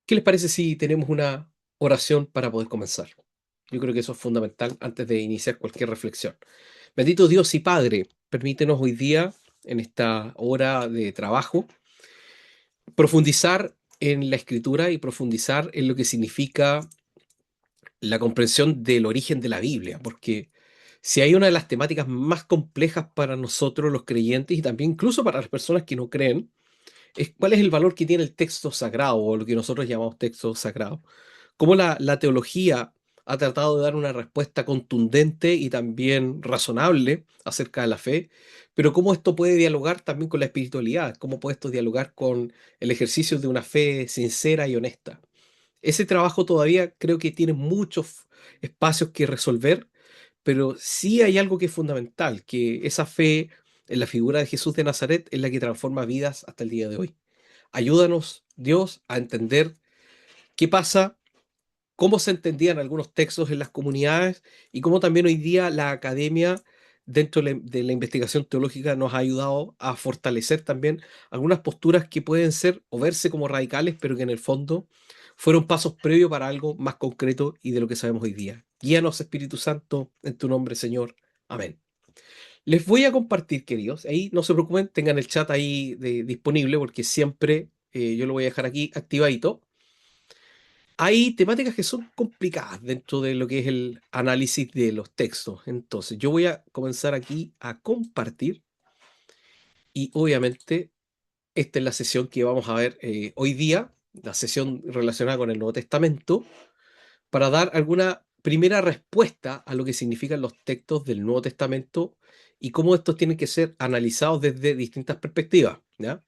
¿Qué les parece si tenemos una oración para poder comenzar? Yo creo que eso es fundamental antes de iniciar cualquier reflexión. Bendito Dios y Padre, permítenos hoy día, en esta hora de trabajo, profundizar en la escritura y profundizar en lo que significa la comprensión del origen de la Biblia, porque si hay una de las temáticas más complejas para nosotros los creyentes y también incluso para las personas que no creen, es cuál es el valor que tiene el texto sagrado o lo que nosotros llamamos texto sagrado. Cómo la teología ha tratado de dar una respuesta contundente y también razonable acerca de la fe, pero cómo esto puede dialogar también con la espiritualidad, cómo puede esto dialogar con el ejercicio de una fe sincera y honesta. Ese trabajo todavía creo que tiene muchos espacios que resolver, pero sí hay algo que es fundamental, que esa fe en la figura de Jesús de Nazaret es la que transforma vidas hasta el día de hoy. Ayúdanos, Dios, a entender qué pasa, cómo se entendían algunos textos en las comunidades y cómo también hoy día la academia dentro de la investigación teológica nos ha ayudado a fortalecer también algunas posturas que pueden ser o verse como radicales, pero que en el fondo fueron pasos previos para algo más concreto y de lo que sabemos hoy día. Guíanos, Espíritu Santo, en tu nombre, Señor. Amén. Les voy a compartir, queridos. Ahí no se preocupen, tengan el chat ahí disponible porque siempre yo lo voy a dejar aquí activadito. Hay temáticas que son complicadas dentro de lo que es el análisis de los textos. Entonces, yo voy a comenzar aquí a compartir y obviamente esta es la sesión que vamos a ver hoy día, la sesión relacionada con el Nuevo Testamento, para dar alguna primera respuesta a lo que significan los textos del Nuevo Testamento y cómo estos tienen que ser analizados desde distintas perspectivas, ¿ya?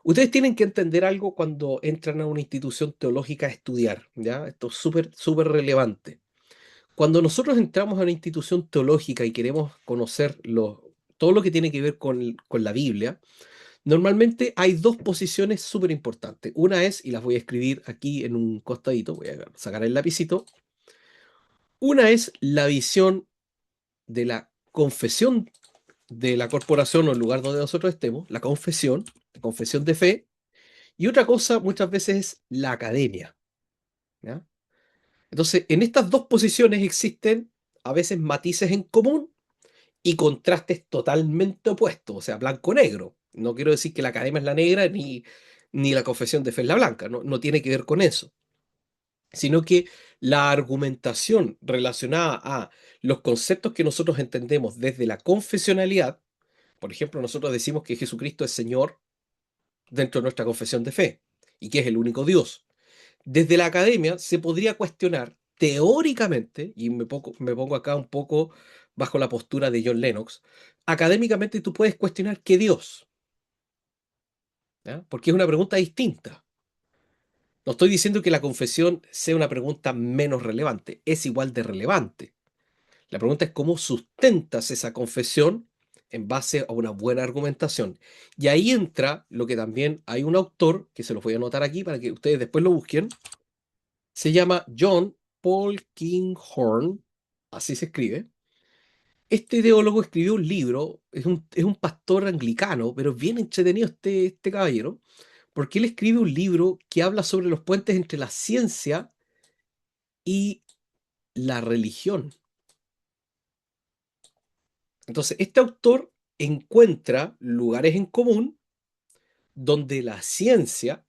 Ustedes tienen que entender algo cuando entran a una institución teológica a estudiar, ¿ya? Esto es súper, súper relevante. Cuando nosotros entramos a una institución teológica y queremos conocer todo lo que tiene que ver con la Biblia, normalmente hay dos posiciones súper importantes. Una es, y las voy a escribir aquí en un costadito, voy a sacar el lapicito. Una es la visión de la confesión de la corporación o el lugar donde nosotros estemos, la confesión de fe. Y otra cosa muchas veces es la academia, ¿ya? Entonces, en estas dos posiciones existen a veces matices en común y contrastes totalmente opuestos, o sea, blanco-negro. No quiero decir que la academia es la negra ni la confesión de fe es la blanca, no, no tiene que ver con eso, sino que la argumentación relacionada a los conceptos que nosotros entendemos desde la confesionalidad, por ejemplo, nosotros decimos que Jesucristo es Señor dentro de nuestra confesión de fe y que es el único Dios. Desde la academia se podría cuestionar teóricamente, y me pongo acá un poco bajo la postura de John Lennox, académicamente tú puedes cuestionar qué Dios, ¿ya? Porque es una pregunta distinta. No estoy diciendo que la confesión sea una pregunta menos relevante, es igual de relevante. La pregunta es cómo sustentas esa confesión en base a una buena argumentación. Y ahí entra lo que también hay un autor, que se los voy a anotar aquí para que ustedes después lo busquen, se llama John Paul Kinghorn, así se escribe. Este teólogo escribió un libro, es un pastor anglicano, pero es bien entretenido este caballero, porque él escribe un libro que habla sobre los puentes entre la ciencia y la religión. Entonces, este autor encuentra lugares en común donde la ciencia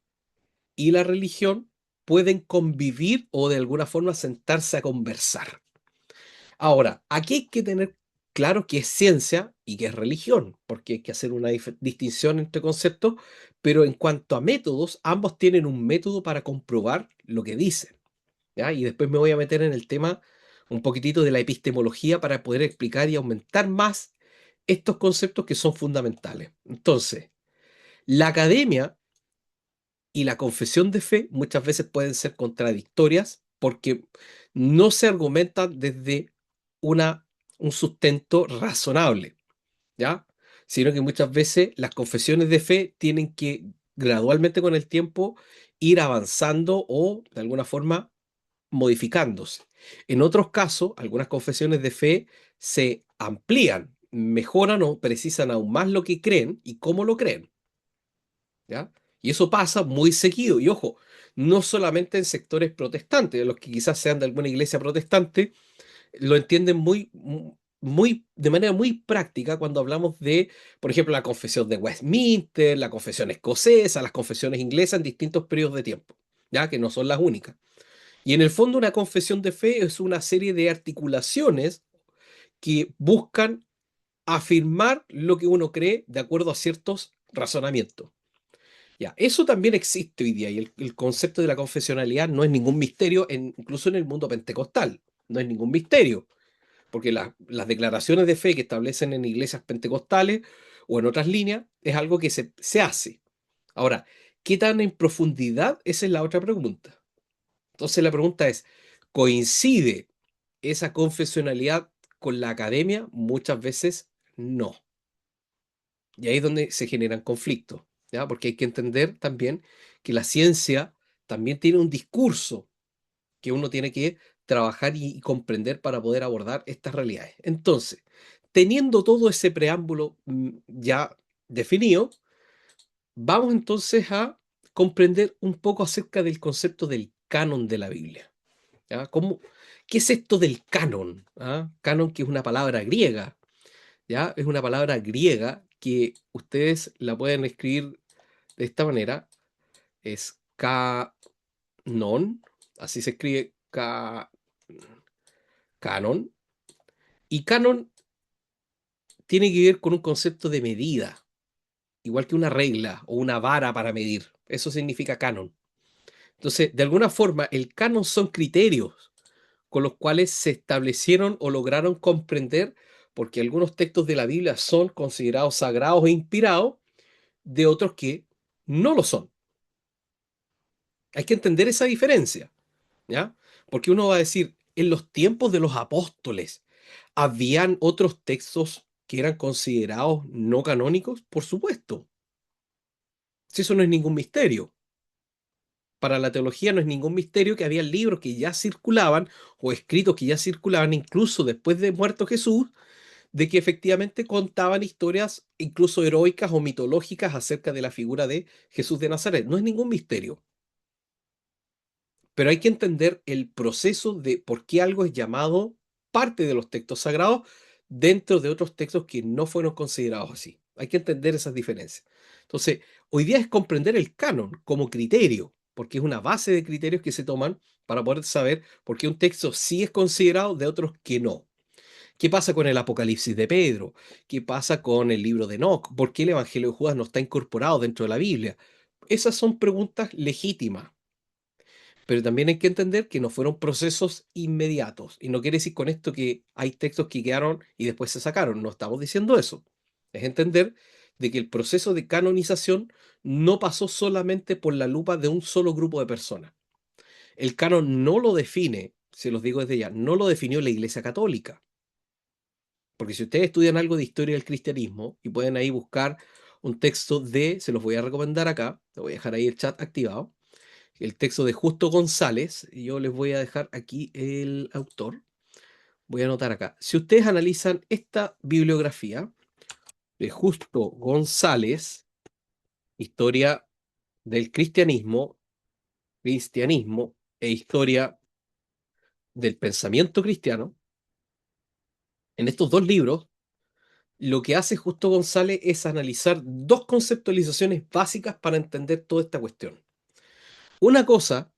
y la religión pueden convivir o de alguna forma sentarse a conversar. Ahora, aquí hay que tener claro qué es ciencia y qué es religión, porque hay que hacer una distinción entre conceptos, pero en cuanto a métodos, ambos tienen un método para comprobar lo que dicen, ¿ya? Y después me voy a meter en el tema un poquitito de la epistemología para poder explicar y aumentar más estos conceptos que son fundamentales. Entonces, la academia y la confesión de fe muchas veces pueden ser contradictorias porque no se argumentan desde una, un sustento razonable, ¿ya? Sino que muchas veces las confesiones de fe tienen que gradualmente con el tiempo ir avanzando o de alguna forma modificándose. En otros casos, algunas confesiones de fe se amplían, mejoran o precisan aún más lo que creen y cómo lo creen, ¿ya? Y eso pasa muy seguido. Y ojo, no solamente en sectores protestantes, los que quizás sean de alguna iglesia protestante, lo entienden de manera muy práctica cuando hablamos de, por ejemplo, la confesión de Westminster, la confesión escocesa, las confesiones inglesas en distintos periodos de tiempo, ya que no son las únicas. Y en el fondo una confesión de fe es una serie de articulaciones que buscan afirmar lo que uno cree de acuerdo a ciertos razonamientos. Ya, eso también existe hoy día y el concepto de la confesionalidad no es ningún misterio, incluso en el mundo pentecostal, no es ningún misterio, porque las declaraciones de fe que establecen en iglesias pentecostales o en otras líneas es algo que se hace. Ahora, ¿qué tan en profundidad? Esa es la otra pregunta. Entonces la pregunta es, ¿coincide esa confesionalidad con la academia? Muchas veces no. Y ahí es donde se generan conflictos, ¿ya? Porque hay que entender también que la ciencia también tiene un discurso que uno tiene que trabajar y comprender para poder abordar estas realidades. Entonces, teniendo todo ese preámbulo ya definido, vamos entonces a comprender un poco acerca del concepto del canon de la Biblia. ¿Ya? ¿Qué es esto del canon? ¿Ah? Canon, que es una palabra griega, ¿ya? Es una palabra griega que ustedes la pueden escribir de esta manera. Es canon, así se escribe canon. Y canon tiene que ver con un concepto de medida, igual que una regla o una vara para medir. Eso significa canon. Entonces, de alguna forma, el canon son criterios con los cuales se establecieron o lograron comprender, porque algunos textos de la Biblia son considerados sagrados e inspirados, de otros que no lo son. Hay que entender esa diferencia, ¿ya? Porque uno va a decir, en los tiempos de los apóstoles, ¿habían otros textos que eran considerados no canónicos? Por supuesto. Si eso no es ningún misterio. Para la teología no es ningún misterio que había libros que ya circulaban o escritos que ya circulaban incluso después de muerto Jesús, de que efectivamente contaban historias incluso heroicas o mitológicas acerca de la figura de Jesús de Nazaret. No es ningún misterio. Pero hay que entender el proceso de por qué algo es llamado parte de los textos sagrados dentro de otros textos que no fueron considerados así. Hay que entender esas diferencias. Entonces, hoy día es comprender el canon como criterio, porque es una base de criterios que se toman para poder saber por qué un texto sí es considerado de otros que no. ¿Qué pasa con el Apocalipsis de Pedro? ¿Qué pasa con el libro de Enoc? ¿Por qué el Evangelio de Judas no está incorporado dentro de la Biblia? Esas son preguntas legítimas, pero también hay que entender que no fueron procesos inmediatos. Y no quiere decir con esto que hay textos que quedaron y después se sacaron. No estamos diciendo eso. Es entender de que el proceso de canonización no pasó solamente por la lupa de un solo grupo de personas. El canon no lo define, se los digo desde ya, no lo definió la Iglesia Católica. Porque si ustedes estudian algo de historia del cristianismo y pueden ahí buscar un texto se los voy a recomendar acá, le voy a dejar ahí el chat activado, el texto de Justo González, y yo les voy a dejar aquí el autor, voy a anotar acá. Si ustedes analizan esta bibliografía de Justo González, Historia del cristianismo e historia del pensamiento cristiano, en estos dos libros, lo que hace Justo González es analizar dos conceptualizaciones básicas para entender toda esta cuestión. Una cosa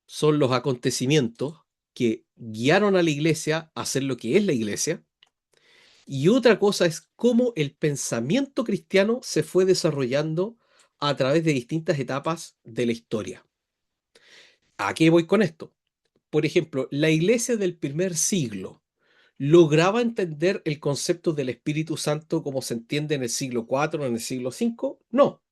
son los acontecimientos que guiaron a la iglesia a ser lo que es la iglesia, y otra cosa es cómo el pensamiento cristiano se fue desarrollando a través de distintas etapas de la historia. ¿A qué voy con esto? Por ejemplo, la iglesia del primer siglo lograba entender el concepto del Espíritu Santo como se entiende en el siglo IV o en el siglo V. No.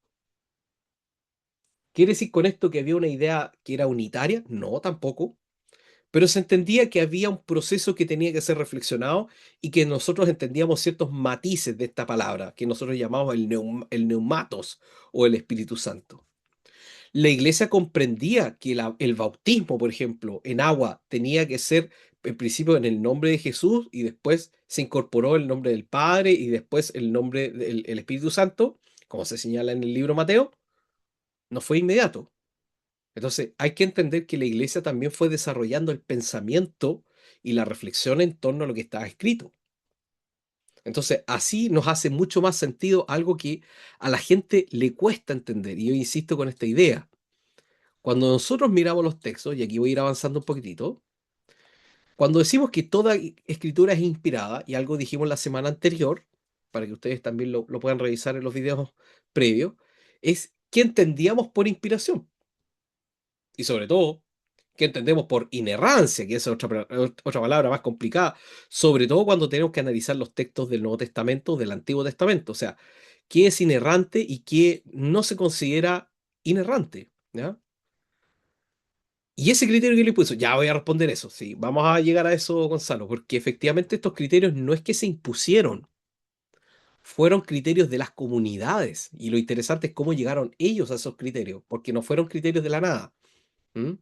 ¿Quiere decir con esto que había una idea que era unitaria? No, tampoco. Pero se entendía que había un proceso que tenía que ser reflexionado y que nosotros entendíamos ciertos matices de esta palabra, que nosotros llamamos el neumatos o el Espíritu Santo. La iglesia comprendía que el bautismo, por ejemplo, en agua tenía que ser en principio en el nombre de Jesús y después se incorporó el nombre del Padre y después el nombre del el Espíritu Santo, como se señala en el libro Mateo. no fue inmediato. Entonces, hay que entender que la iglesia también fue desarrollando el pensamiento y la reflexión en torno a lo que estaba escrito. Entonces, así nos hace mucho más sentido algo que a la gente le cuesta entender. Y yo insisto con esta idea. Cuando nosotros miramos los textos, y aquí voy a ir avanzando un poquitito, cuando decimos que toda escritura es inspirada, y algo dijimos la semana anterior, para que ustedes también lo puedan revisar en los videos previos, es qué entendíamos por inspiración. Y sobre todo, qué entendemos por inerrancia, que es otra palabra más complicada, sobre todo cuando tenemos que analizar los textos del Nuevo Testamento, del Antiguo Testamento. O sea, qué es inerrante y qué no se considera inerrante. ¿Ya? Y ese criterio que le puso, ya voy a responder eso, sí, vamos a llegar a eso, Gonzalo, porque efectivamente estos criterios no es que se impusieron, fueron criterios de las comunidades. Y lo interesante es cómo llegaron ellos a esos criterios, porque no fueron criterios de la nada. ¿Mm?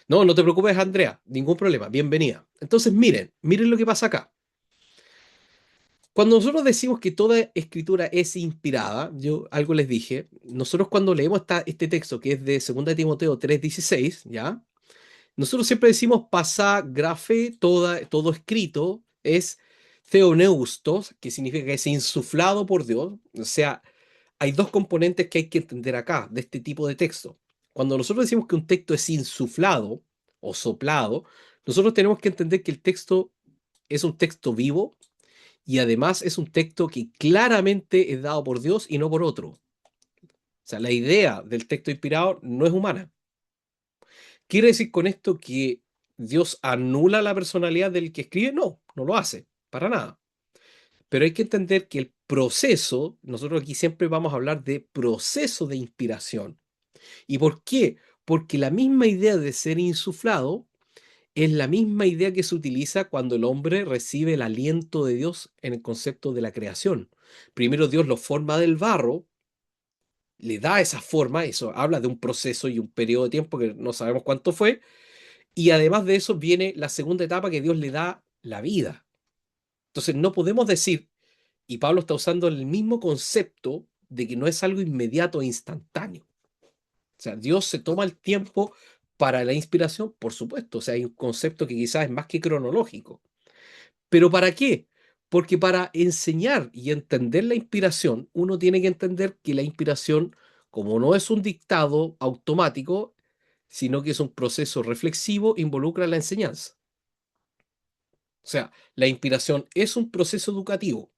No, no te preocupes, Andrea, ningún problema, bienvenida. Entonces, miren lo que pasa acá. Cuando nosotros decimos que toda escritura es inspirada, yo algo les dije, nosotros cuando leemos este texto que es de 2 Timoteo 3:16, ¿ya? Nosotros siempre decimos pasá grafe, todo escrito, es theoneustos, que significa que es insuflado por Dios. O sea, hay dos componentes que hay que entender acá, de este tipo de texto. Cuando nosotros decimos que un texto es insuflado o soplado, nosotros tenemos que entender que el texto es un texto vivo y además es un texto que claramente es dado por Dios y no por otro. O sea, la idea del texto inspirado no es humana. ¿Quiere decir con esto que Dios anula la personalidad del que escribe? No, no lo hace, para nada. Pero hay que entender que el proceso, nosotros aquí siempre vamos a hablar de proceso de inspiración. ¿Y por qué? Porque la misma idea de ser insuflado es la misma idea que se utiliza cuando el hombre recibe el aliento de Dios en el concepto de la creación. Primero Dios lo forma del barro, le da esa forma, eso habla de un proceso y un periodo de tiempo que no sabemos cuánto fue, y además de eso viene la segunda etapa que Dios le da la vida. Entonces no podemos decir, y Pablo está usando el mismo concepto de que no es algo inmediato e instantáneo. O sea, Dios se toma el tiempo para la inspiración, por supuesto. O sea, hay un concepto que quizás es más que cronológico. ¿Pero para qué? Porque para enseñar y entender la inspiración, uno tiene que entender que la inspiración, como no es un dictado automático, sino que es un proceso reflexivo, involucra la enseñanza. O sea, la inspiración es un proceso educativo.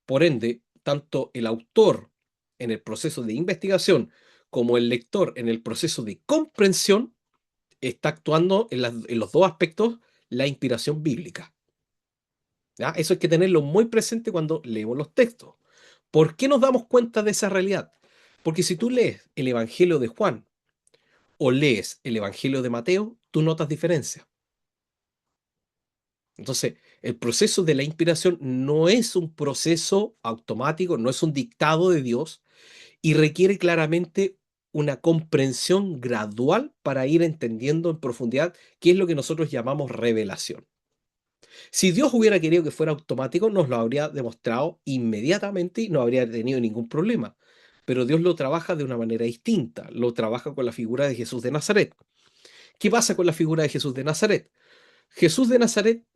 Por ende, tanto el autor en el proceso de investigación como el lector en el proceso de comprensión está actuando en los dos aspectos la inspiración bíblica. ¿Ya? Eso hay que tenerlo muy presente cuando leemos los textos. ¿Por qué nos damos cuenta de esa realidad? Porque si tú lees el Evangelio de Juan o lees el Evangelio de Mateo, tú notas diferencia. Entonces, el proceso de la inspiración no es un proceso automático, no es un dictado de Dios y requiere claramente una comprensión gradual para ir entendiendo en profundidad qué es lo que nosotros llamamos revelación. Si Dios hubiera querido que fuera automático, nos lo habría demostrado inmediatamente y no habría tenido ningún problema. Pero Dios lo trabaja de una manera distinta, lo trabaja con la figura de Jesús de Nazaret. ¿Qué pasa con la figura de Jesús de Nazaret? Jesús de Nazaret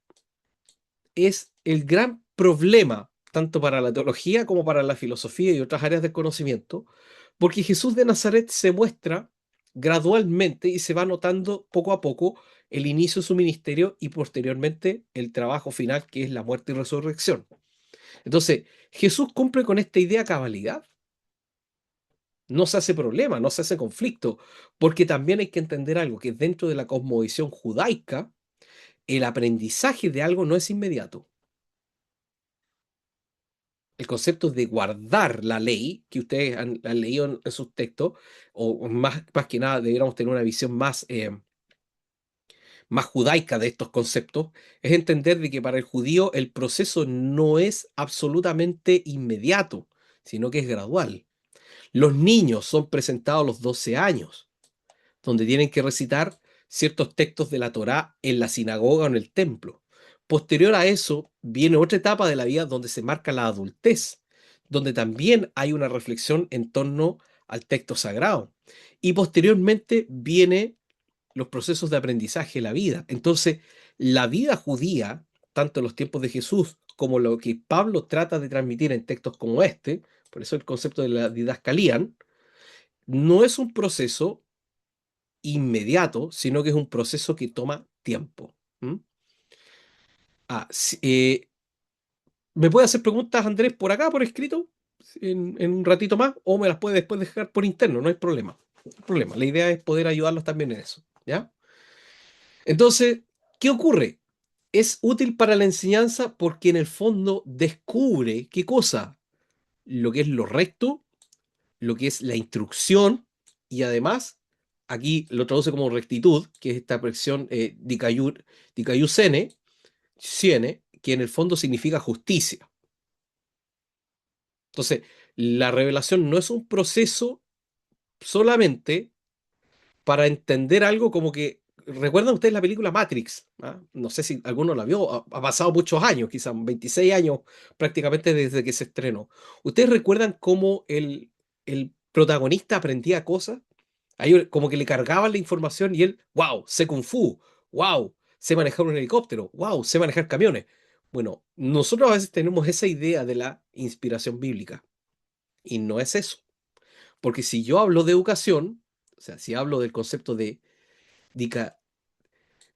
es el gran problema, tanto para la teología como para la filosofía y otras áreas del conocimiento, porque Jesús de Nazaret se muestra gradualmente y se va notando poco a poco el inicio de su ministerio y posteriormente el trabajo final, que es la muerte y resurrección. Entonces, Jesús cumple con esta idea a cabalidad. No se hace problema, no se hace conflicto, porque también hay que entender algo, que dentro de la cosmovisión judaica, el aprendizaje de algo no es inmediato. El concepto de guardar la ley, que ustedes han leído en sus textos, o más que nada deberíamos tener una visión más judaica de estos conceptos, es entender de que para el judío el proceso no es absolutamente inmediato, sino que es gradual. Los niños son presentados a los 12 años, donde tienen que recitar ciertos textos de la Torá en la sinagoga o en el templo. Posterior a eso, viene otra etapa de la vida donde se marca la adultez, donde también hay una reflexión en torno al texto sagrado. Y posteriormente vienen los procesos de aprendizaje de la vida. Entonces, la vida judía, tanto en los tiempos de Jesús como lo que Pablo trata de transmitir en textos como este, por eso el concepto de la didascalía, no es un proceso inmediato, sino que es un proceso que toma tiempo. ¿Mm? Ah, ¿Me puede hacer preguntas, Andrés, por acá, por escrito, en un ratito más, o me las puede después dejar por interno? No hay problema. No hay problema. La idea es poder ayudarlos también en eso. ¿Ya? Entonces, ¿qué ocurre? Es útil para la enseñanza porque en el fondo descubre qué cosa, lo que es lo recto, lo que es la instrucción y además, aquí lo traduce como rectitud, que es esta expresión dikaiosene, siene, que en el fondo significa justicia. Entonces, la revelación no es un proceso solamente para entender algo como que. ¿Recuerdan ustedes la película Matrix? ¿Ah? No sé si alguno la vio, ha pasado muchos años, quizás 26 años prácticamente desde que se estrenó. ¿Ustedes recuerdan cómo el protagonista aprendía cosas? Ahí como que le cargaban la información y él, wow, sé kung fu, wow, sé manejar un helicóptero, wow, sé manejar camiones. Bueno, nosotros a veces tenemos esa idea de la inspiración bíblica y no es eso. Porque si yo hablo de educación, o sea, si hablo del concepto de dica-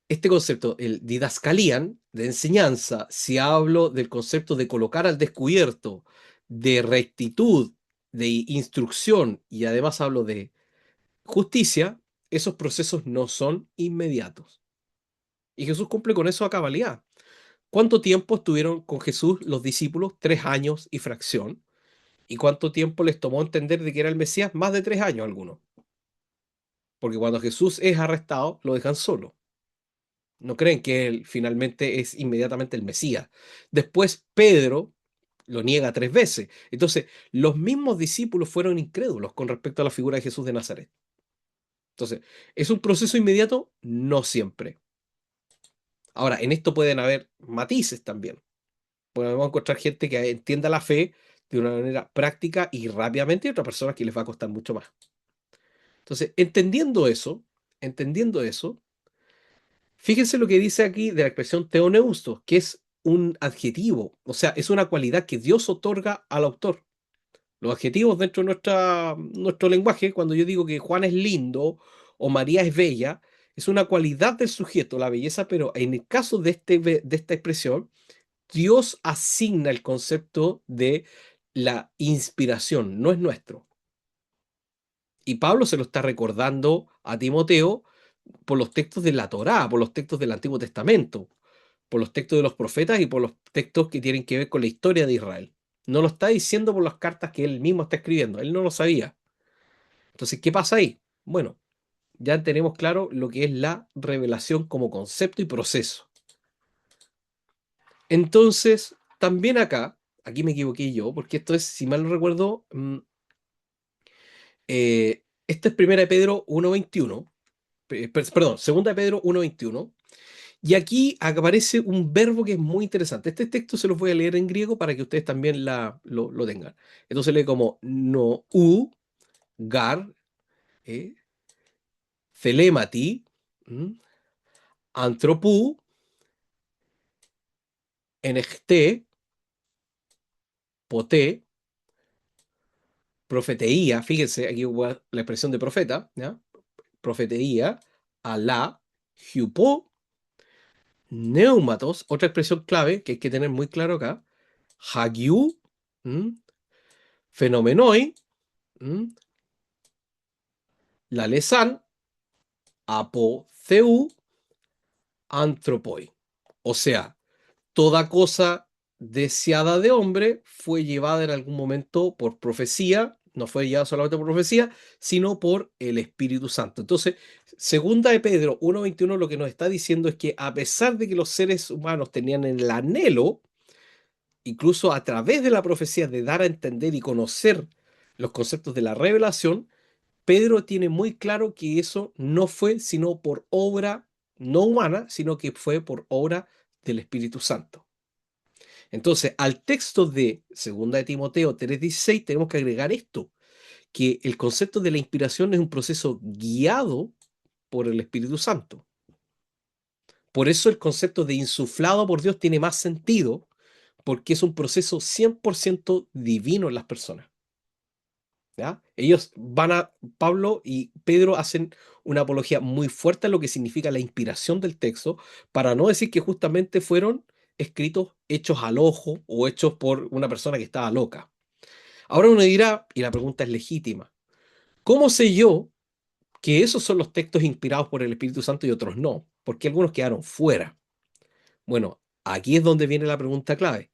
este concepto, el didascalian, de enseñanza, si hablo del concepto de colocar al descubierto, de rectitud, de instrucción y además hablo de justicia, esos procesos no son inmediatos. Y Jesús cumple con eso a cabalidad. ¿Cuánto tiempo estuvieron con Jesús los discípulos? 3 años y fracción. ¿Y cuánto tiempo les tomó entender de que era el Mesías? Más de 3 años algunos. Porque cuando Jesús es arrestado, lo dejan solo. No creen que él finalmente es inmediatamente el Mesías. Después Pedro lo niega 3 veces. Entonces, los mismos discípulos fueron incrédulos con respecto a la figura de Jesús de Nazaret. Entonces, ¿es un proceso inmediato? No siempre. Ahora, en esto pueden haber matices también. Podemos encontrar gente que entienda la fe de una manera práctica y rápidamente y otras personas que les va a costar mucho más. Entonces, entendiendo eso, fíjense lo que dice aquí de la expresión teoneustos, que es un adjetivo, o sea, es una cualidad que Dios otorga al autor. Los adjetivos dentro de nuestro lenguaje, cuando yo digo que Juan es lindo o María es bella, es una cualidad del sujeto, la belleza, pero en el caso de esta expresión, Dios asigna el concepto de la inspiración, no es nuestro. Y Pablo se lo está recordando a Timoteo por los textos de la Torá, por los textos del Antiguo Testamento, por los textos de los profetas y por los textos que tienen que ver con la historia de Israel. No lo está diciendo por las cartas que él mismo está escribiendo, él no lo sabía. Entonces, ¿qué pasa ahí? Bueno, ya tenemos claro lo que es la revelación como concepto y proceso. Entonces, también acá, aquí me equivoqué yo, porque esto es, si mal no recuerdo, esta es Primera de Pedro 1:21, perdón, Segunda de Pedro 1:21. Y aquí aparece un verbo que es muy interesante. Este texto se los voy a leer en griego para que ustedes también lo tengan. Entonces lee como no u, gar, eh, thelemati, mm, anthropou, enegte, poté, profeteía. Fíjense, aquí hubo la expresión de profeta, ¿ya? Profeteía, alá, hiupo, neumatos, otra expresión clave que hay que tener muy claro acá, hagiu, mm, fenomenoi, mm, la lesan, apotheu, anthropoi. O sea, toda cosa deseada de hombre fue llevada en algún momento por profecía, no fue llevada solamente por profecía, sino por el Espíritu Santo. Entonces, segunda de Pedro 1:21 lo que nos está diciendo es que a pesar de que los seres humanos tenían el anhelo, incluso a través de la profecía, de dar a entender y conocer los conceptos de la revelación, Pedro tiene muy claro que eso no fue sino por obra no humana, sino que fue por obra del Espíritu Santo. Entonces, al texto de Segunda de Timoteo 3:16 tenemos que agregar esto, que el concepto de la inspiración es un proceso guiado por el Espíritu Santo. Por eso el concepto de insuflado por Dios tiene más sentido, porque es un proceso 100% divino en las personas. ¿Ya? Pablo y Pedro hacen una apología muy fuerte a lo que significa la inspiración del texto, para no decir que justamente fueron escritos hechos al ojo o hechos por una persona que estaba loca. Ahora uno dirá, y la pregunta es legítima, ¿cómo sé yo que esos son los textos inspirados por el Espíritu Santo y otros no? Porque algunos quedaron fuera. Bueno, aquí es donde viene la pregunta clave.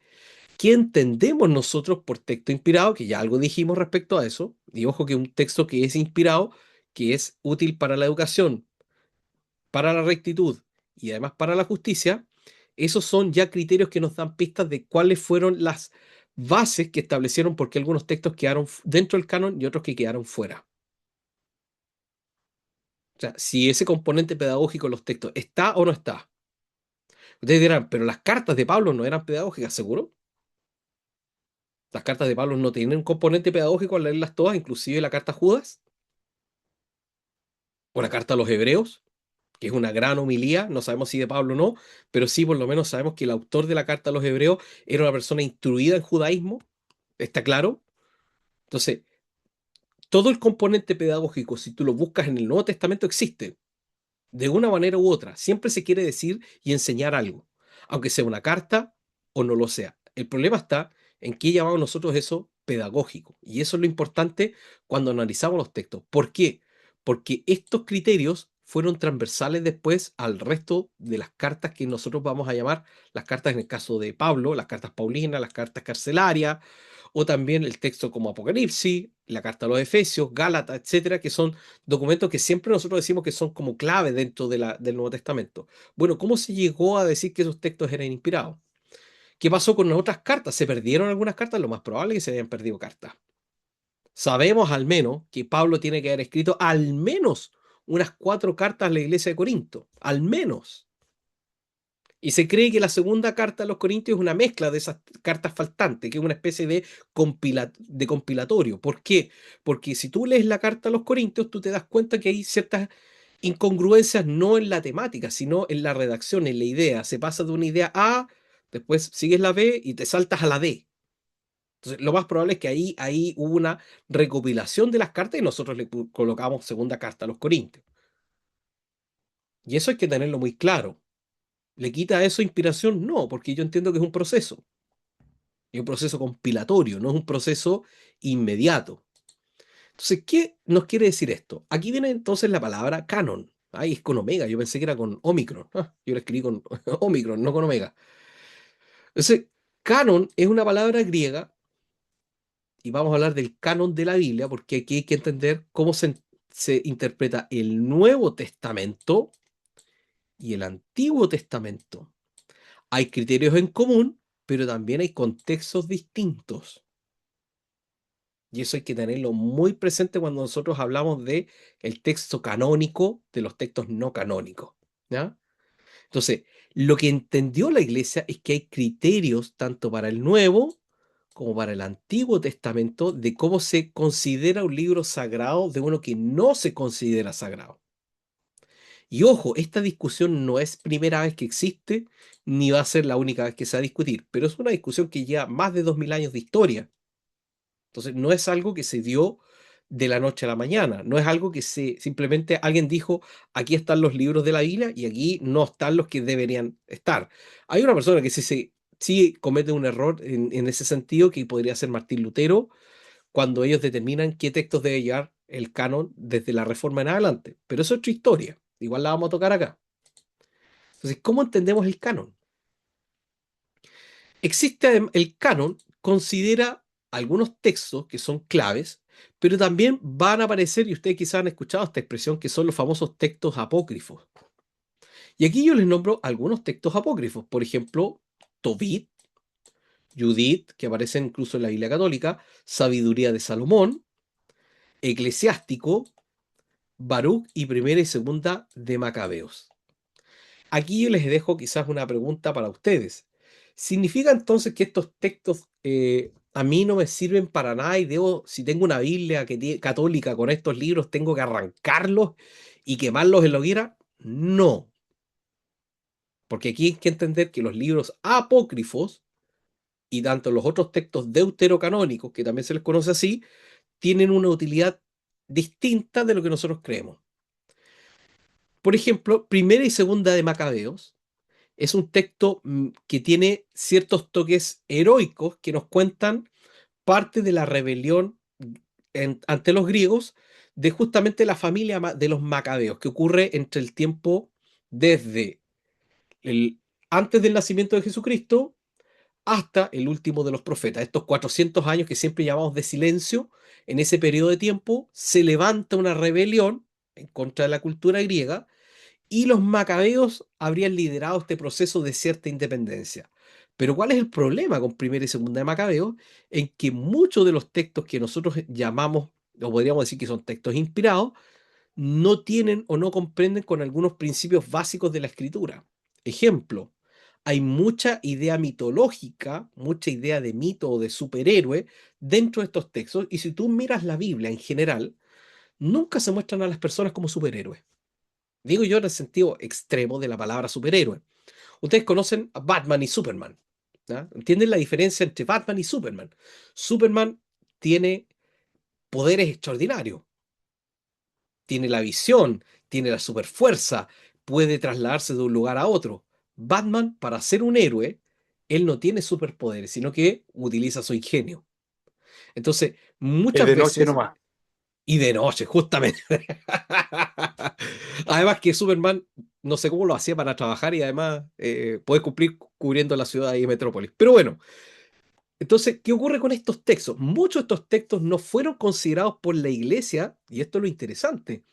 ¿Qué entendemos nosotros por texto inspirado? Que ya algo dijimos respecto a eso. Y ojo que un texto que es inspirado, que es útil para la educación, para la rectitud y además para la justicia, esos son ya criterios que nos dan pistas de cuáles fueron las bases que establecieron por qué algunos textos quedaron dentro del canon y otros que quedaron fuera. O sea, si ese componente pedagógico en los textos está o no está. Ustedes dirán, pero las cartas de Pablo no eran pedagógicas, ¿seguro? Las cartas de Pablo no tienen un componente pedagógico al leerlas todas, inclusive la carta a Judas o la carta a los Hebreos, que es una gran homilía, no sabemos si de Pablo o no, pero sí por lo menos sabemos que el autor de la carta a los Hebreos era una persona instruida en judaísmo, ¿está claro? Entonces, todo el componente pedagógico, si tú lo buscas en el Nuevo Testamento, existe. De una manera u otra. Siempre se quiere decir y enseñar algo, aunque sea una carta o no lo sea. El problema está en qué llamamos nosotros eso pedagógico. Y eso es lo importante cuando analizamos los textos. ¿Por qué? Porque estos criterios fueron transversales después al resto de las cartas que nosotros vamos a llamar las cartas en el caso de Pablo, las cartas paulinas, las cartas carcelarias, o también el texto como Apocalipsis, la carta a los Efesios, Gálatas, etcétera, que son documentos que siempre nosotros decimos que son como clave dentro del Nuevo Testamento. Bueno, ¿cómo se llegó a decir que esos textos eran inspirados? ¿Qué pasó con las otras cartas? ¿Se perdieron algunas cartas? Lo más probable es que se hayan perdido cartas. Sabemos al menos que Pablo tiene que haber escrito al menos unas 4 cartas a la iglesia de Corinto, al menos. Y se cree que la segunda carta a los Corintios es una mezcla de esas cartas faltantes, que es una especie de, de compilatorio. ¿Por qué? Porque si tú lees la carta a los Corintios, tú te das cuenta que hay ciertas incongruencias no en la temática, sino en la redacción, en la idea. Se pasa de una idea A, después sigues la B y te saltas a la D. Entonces, lo más probable es que ahí hubo una recopilación de las cartas y nosotros le colocamos segunda carta a los Corintios. Y eso hay que tenerlo muy claro. ¿Le quita eso inspiración? No, porque yo entiendo que es un proceso. Es un proceso compilatorio, no es un proceso inmediato. Entonces, ¿qué nos quiere decir esto? Aquí viene entonces la palabra canon. Ay, es con omega, yo pensé que era con omicron. Yo lo escribí con omicron, no con omega. Entonces, canon es una palabra griega y vamos a hablar del canon de la Biblia porque aquí hay que entender cómo se interpreta el Nuevo Testamento y el Antiguo Testamento. Hay criterios en común, pero también hay contextos distintos. Y eso hay que tenerlo muy presente cuando nosotros hablamos de el texto canónico de los textos no canónicos. ¿Ya? Entonces, lo que entendió la iglesia es que hay criterios tanto para el Nuevo como para el Antiguo Testamento de cómo se considera un libro sagrado de uno que no se considera sagrado. Y ojo, esta discusión no es primera vez que existe, ni va a ser la única vez que se va a discutir, pero es una discusión que lleva más de 2000 años de historia. Entonces, no es algo que se dio de la noche a la mañana, no es algo que simplemente alguien dijo, aquí están los libros de la Biblia y aquí no están los que deberían estar. Hay una persona que sí comete un error en ese sentido, que podría ser Martín Lutero, cuando ellos determinan qué textos debe llevar el canon desde la Reforma en adelante. Pero eso es otra historia, igual la vamos a tocar acá. Entonces, ¿cómo entendemos el canon? El canon considera algunos textos que son claves, pero también van a aparecer, y ustedes quizás han escuchado esta expresión, que son los famosos textos apócrifos. Y aquí yo les nombro algunos textos apócrifos, por ejemplo, Tobit, Judith, que aparecen incluso en la Biblia Católica, Sabiduría de Salomón, Eclesiástico, Baruch y Primera y Segunda de Macabeos. Aquí yo les dejo quizás una pregunta para ustedes. ¿Significa entonces que estos textos a mí no me sirven para nada y debo, si tengo una Biblia católica con estos libros, tengo que arrancarlos y quemarlos en la hoguera. No, porque aquí hay que entender que los libros apócrifos y tanto los otros textos deuterocanónicos, que también se les conoce así, tienen una utilidad distinta de lo que nosotros creemos. Por ejemplo, Primera y Segunda de Macabeos es un texto que tiene ciertos toques heroicos que nos cuentan parte de la rebelión ante los griegos de justamente la familia de los macabeos, que ocurre entre el tiempo desde el, antes del nacimiento de Jesucristo hasta el último de los profetas. Estos 400 años que siempre llamamos de silencio, en ese periodo de tiempo se levanta una rebelión en contra de la cultura griega y los macabeos habrían liderado este proceso de cierta independencia. Pero ¿cuál es el problema con Primera y Segunda de Macabeos? En que muchos de los textos que nosotros llamamos, o podríamos decir que son textos inspirados, no tienen o no comprenden con algunos principios básicos de la escritura. Ejemplo, hay mucha idea mitológica, mucha idea de mito o de superhéroe dentro de estos textos, y si tú miras la Biblia en general, nunca se muestran a las personas como superhéroes. Digo yo en el sentido extremo de la palabra superhéroe. Ustedes conocen a Batman y Superman. ¿Ya? ¿Entienden la diferencia entre Batman y Superman? Superman tiene poderes extraordinarios, tiene la visión, tiene la superfuerza, puede trasladarse de un lugar a otro. Batman, para ser un héroe, él no tiene superpoderes, sino que utiliza su ingenio. Entonces, Es muchas de noche veces, nomás. y de noche, justamente. Además que Superman, no sé cómo lo hacía para trabajar y además puede cumplir cubriendo la ciudad y metrópolis. Pero bueno, entonces, ¿qué ocurre con estos textos? Muchos de estos textos no fueron considerados por la iglesia, y esto es lo interesante.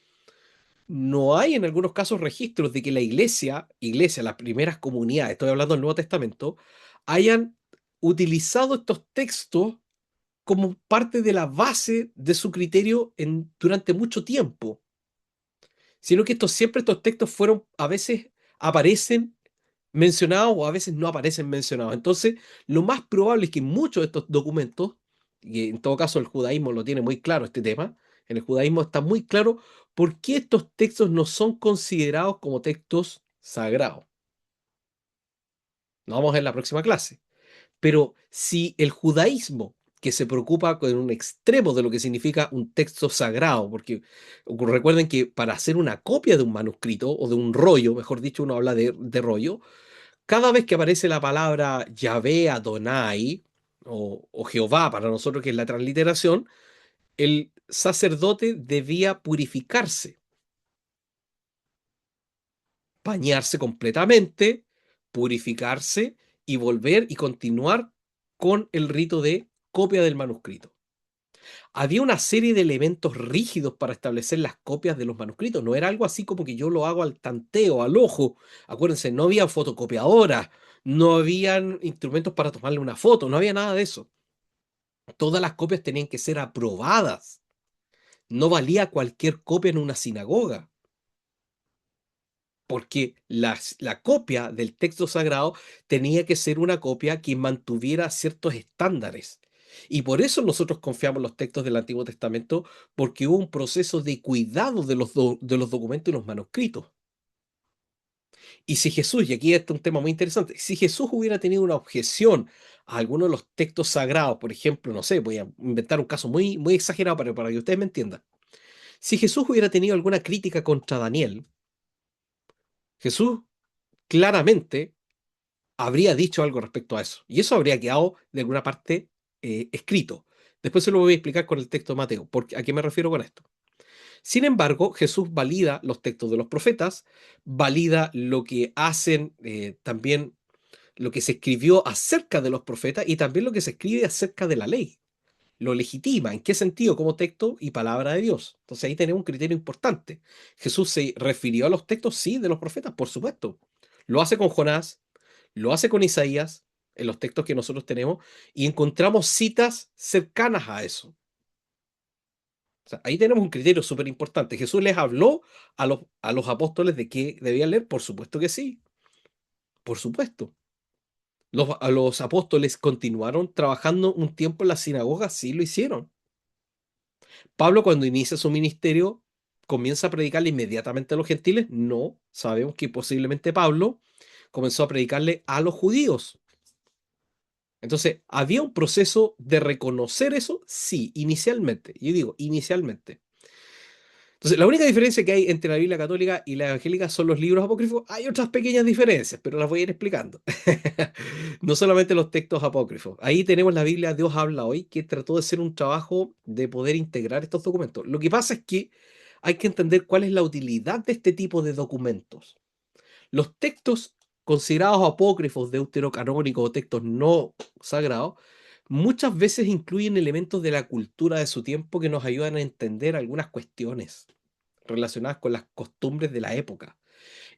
No hay en algunos casos registros de que la iglesia, las primeras comunidades, estoy hablando del Nuevo Testamento, hayan utilizado estos textos como parte de la base de su criterio durante mucho tiempo, sino que siempre estos textos fueron, a veces aparecen mencionados o a veces no aparecen mencionados. Entonces, lo más probable es que muchos de estos documentos, y en todo caso el judaísmo lo tiene muy claro este tema, en el judaísmo está muy claro por qué estos textos no son considerados como textos sagrados. Lo vamos a ver en la próxima clase. Pero si el judaísmo, que se preocupa con un extremo de lo que significa un texto sagrado, porque recuerden que para hacer una copia de un manuscrito o de un rollo, mejor dicho, uno habla de rollo, cada vez que aparece la palabra Yahvé, Adonai o Jehová para nosotros, que es la transliteración, el sacerdote debía purificarse, bañarse completamente, purificarse y volver y continuar con el rito de copia del manuscrito. Había una serie de elementos rígidos para establecer las copias de los manuscritos. No era algo así como que yo lo hago al tanteo, al ojo. Acuérdense, no había fotocopiadoras, no habían instrumentos para tomarle una foto, no había nada de eso. Todas las copias tenían que ser aprobadas. No valía cualquier copia en una sinagoga, porque la copia del texto sagrado tenía que ser una copia que mantuviera ciertos estándares. Y por eso nosotros confiamos en los textos del Antiguo Testamento, porque hubo un proceso de cuidado de los documentos y los manuscritos. Y si Jesús, y aquí está un tema muy interesante, si Jesús hubiera tenido una objeción a alguno de los textos sagrados, por ejemplo, no sé, voy a inventar un caso muy, muy exagerado para que ustedes me entiendan. Si Jesús hubiera tenido alguna crítica contra Daniel, Jesús claramente habría dicho algo respecto a eso. Y eso habría quedado de alguna parte escrito. Después se lo voy a explicar con el texto de Mateo. ¿A qué me refiero con esto? Sin embargo, Jesús valida los textos de los profetas, valida lo que hacen también, lo que se escribió acerca de los profetas y también lo que se escribe acerca de la ley. Lo legitima. ¿En qué sentido? Como texto y palabra de Dios. Entonces ahí tenemos un criterio importante. Jesús se refirió a los textos, sí, de los profetas, por supuesto. Lo hace con Jonás, lo hace con Isaías, en los textos que nosotros tenemos, y encontramos citas cercanas a eso. O sea, ahí tenemos un criterio súper importante. Jesús les habló a los apóstoles de qué debían leer, por supuesto que sí, por supuesto. A los apóstoles continuaron trabajando un tiempo en la sinagoga, sí lo hicieron. Pablo, cuando inicia su ministerio, comienza a predicarle inmediatamente a los gentiles. No, sabemos que posiblemente Pablo comenzó a predicarle a los judíos. Entonces, ¿había un proceso de reconocer eso? Sí, inicialmente. Yo digo, inicialmente. Entonces, la única diferencia que hay entre la Biblia católica y la evangélica son los libros apócrifos. Hay otras pequeñas diferencias, pero las voy a ir explicando. No solamente los textos apócrifos. Ahí tenemos la Biblia Dios habla hoy, que trató de hacer un trabajo de poder integrar estos documentos. Lo que pasa es que hay que entender cuál es la utilidad de este tipo de documentos. Los textos considerados apócrifos, deuterocanónicos o textos no sagrados, muchas veces incluyen elementos de la cultura de su tiempo que nos ayudan a entender algunas cuestiones relacionadas con las costumbres de la época.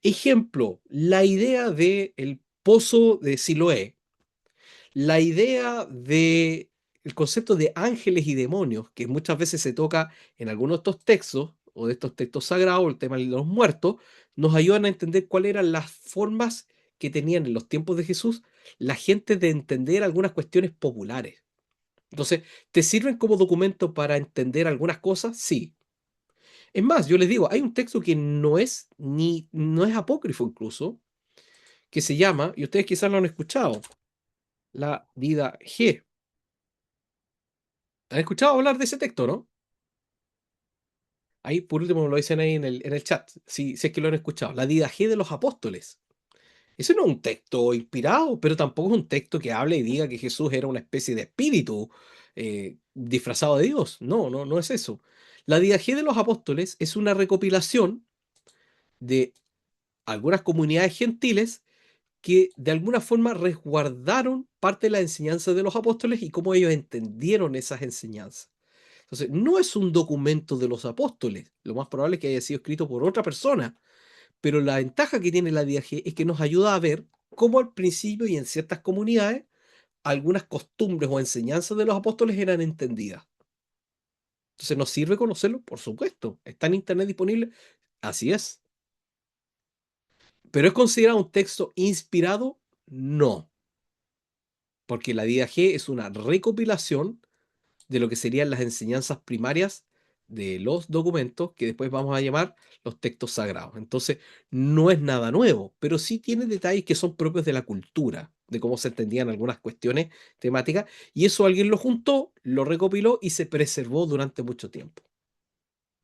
Ejemplo, la idea de el pozo de Siloé, la idea de el concepto de ángeles y demonios, que muchas veces se toca en algunos de estos textos o de estos textos sagrados, el tema de los muertos, nos ayudan a entender cuáles eran las formas que tenían en los tiempos de Jesús la gente de entender algunas cuestiones populares. Entonces, ¿te sirven como documento para entender algunas cosas? Sí. Es más, yo les digo, hay un texto que no es apócrifo incluso, que se llama, y ustedes quizás lo han escuchado, la Vida G. ¿Han escuchado hablar de ese texto, no? Ahí, por último, lo dicen ahí en el chat, si es que lo han escuchado. La Vida G de los apóstoles. Ese no es un texto inspirado, pero tampoco es un texto que hable y diga que Jesús era una especie de espíritu disfrazado de Dios. No, no, no es eso. La Vida G de los apóstoles es una recopilación de algunas comunidades gentiles que de alguna forma resguardaron parte de la enseñanza de los apóstoles y cómo ellos entendieron esas enseñanzas. Entonces, no es un documento de los apóstoles, lo más probable es que haya sido escrito por otra persona, pero la ventaja que tiene la DIAG es que nos ayuda a ver cómo al principio y en ciertas comunidades algunas costumbres o enseñanzas de los apóstoles eran entendidas. Entonces, ¿nos sirve conocerlo? Por supuesto. ¿Está en Internet disponible? Así es. ¿Pero es considerado un texto inspirado? No, porque la DIAG es una recopilación de lo que serían las enseñanzas primarias de los documentos que después vamos a llamar los textos sagrados. Entonces, no es nada nuevo, pero sí tiene detalles que son propios de la cultura, de cómo se entendían algunas cuestiones temáticas, y eso alguien lo juntó, lo recopiló y se preservó durante mucho tiempo.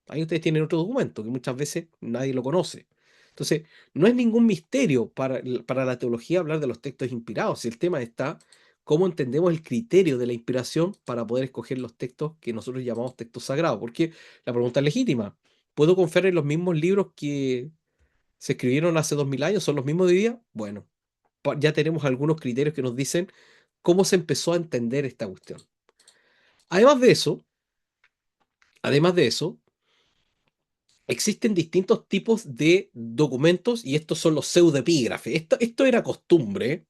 Ahí ustedes tienen otro documento que muchas veces nadie lo conoce. Entonces, no es ningún misterio para la teología hablar de los textos inspirados. Si el tema está cómo entendemos el criterio de la inspiración para poder escoger los textos que nosotros llamamos textos sagrados. Porque la pregunta es legítima. ¿Puedo confiar en los mismos libros que se escribieron hace 2000 años? ¿Son los mismos de hoy día? Bueno, ya tenemos algunos criterios que nos dicen cómo se empezó a entender esta cuestión. Además de eso, además de eso, existen distintos tipos de documentos y estos son los pseudoepígrafes. Esto era costumbre,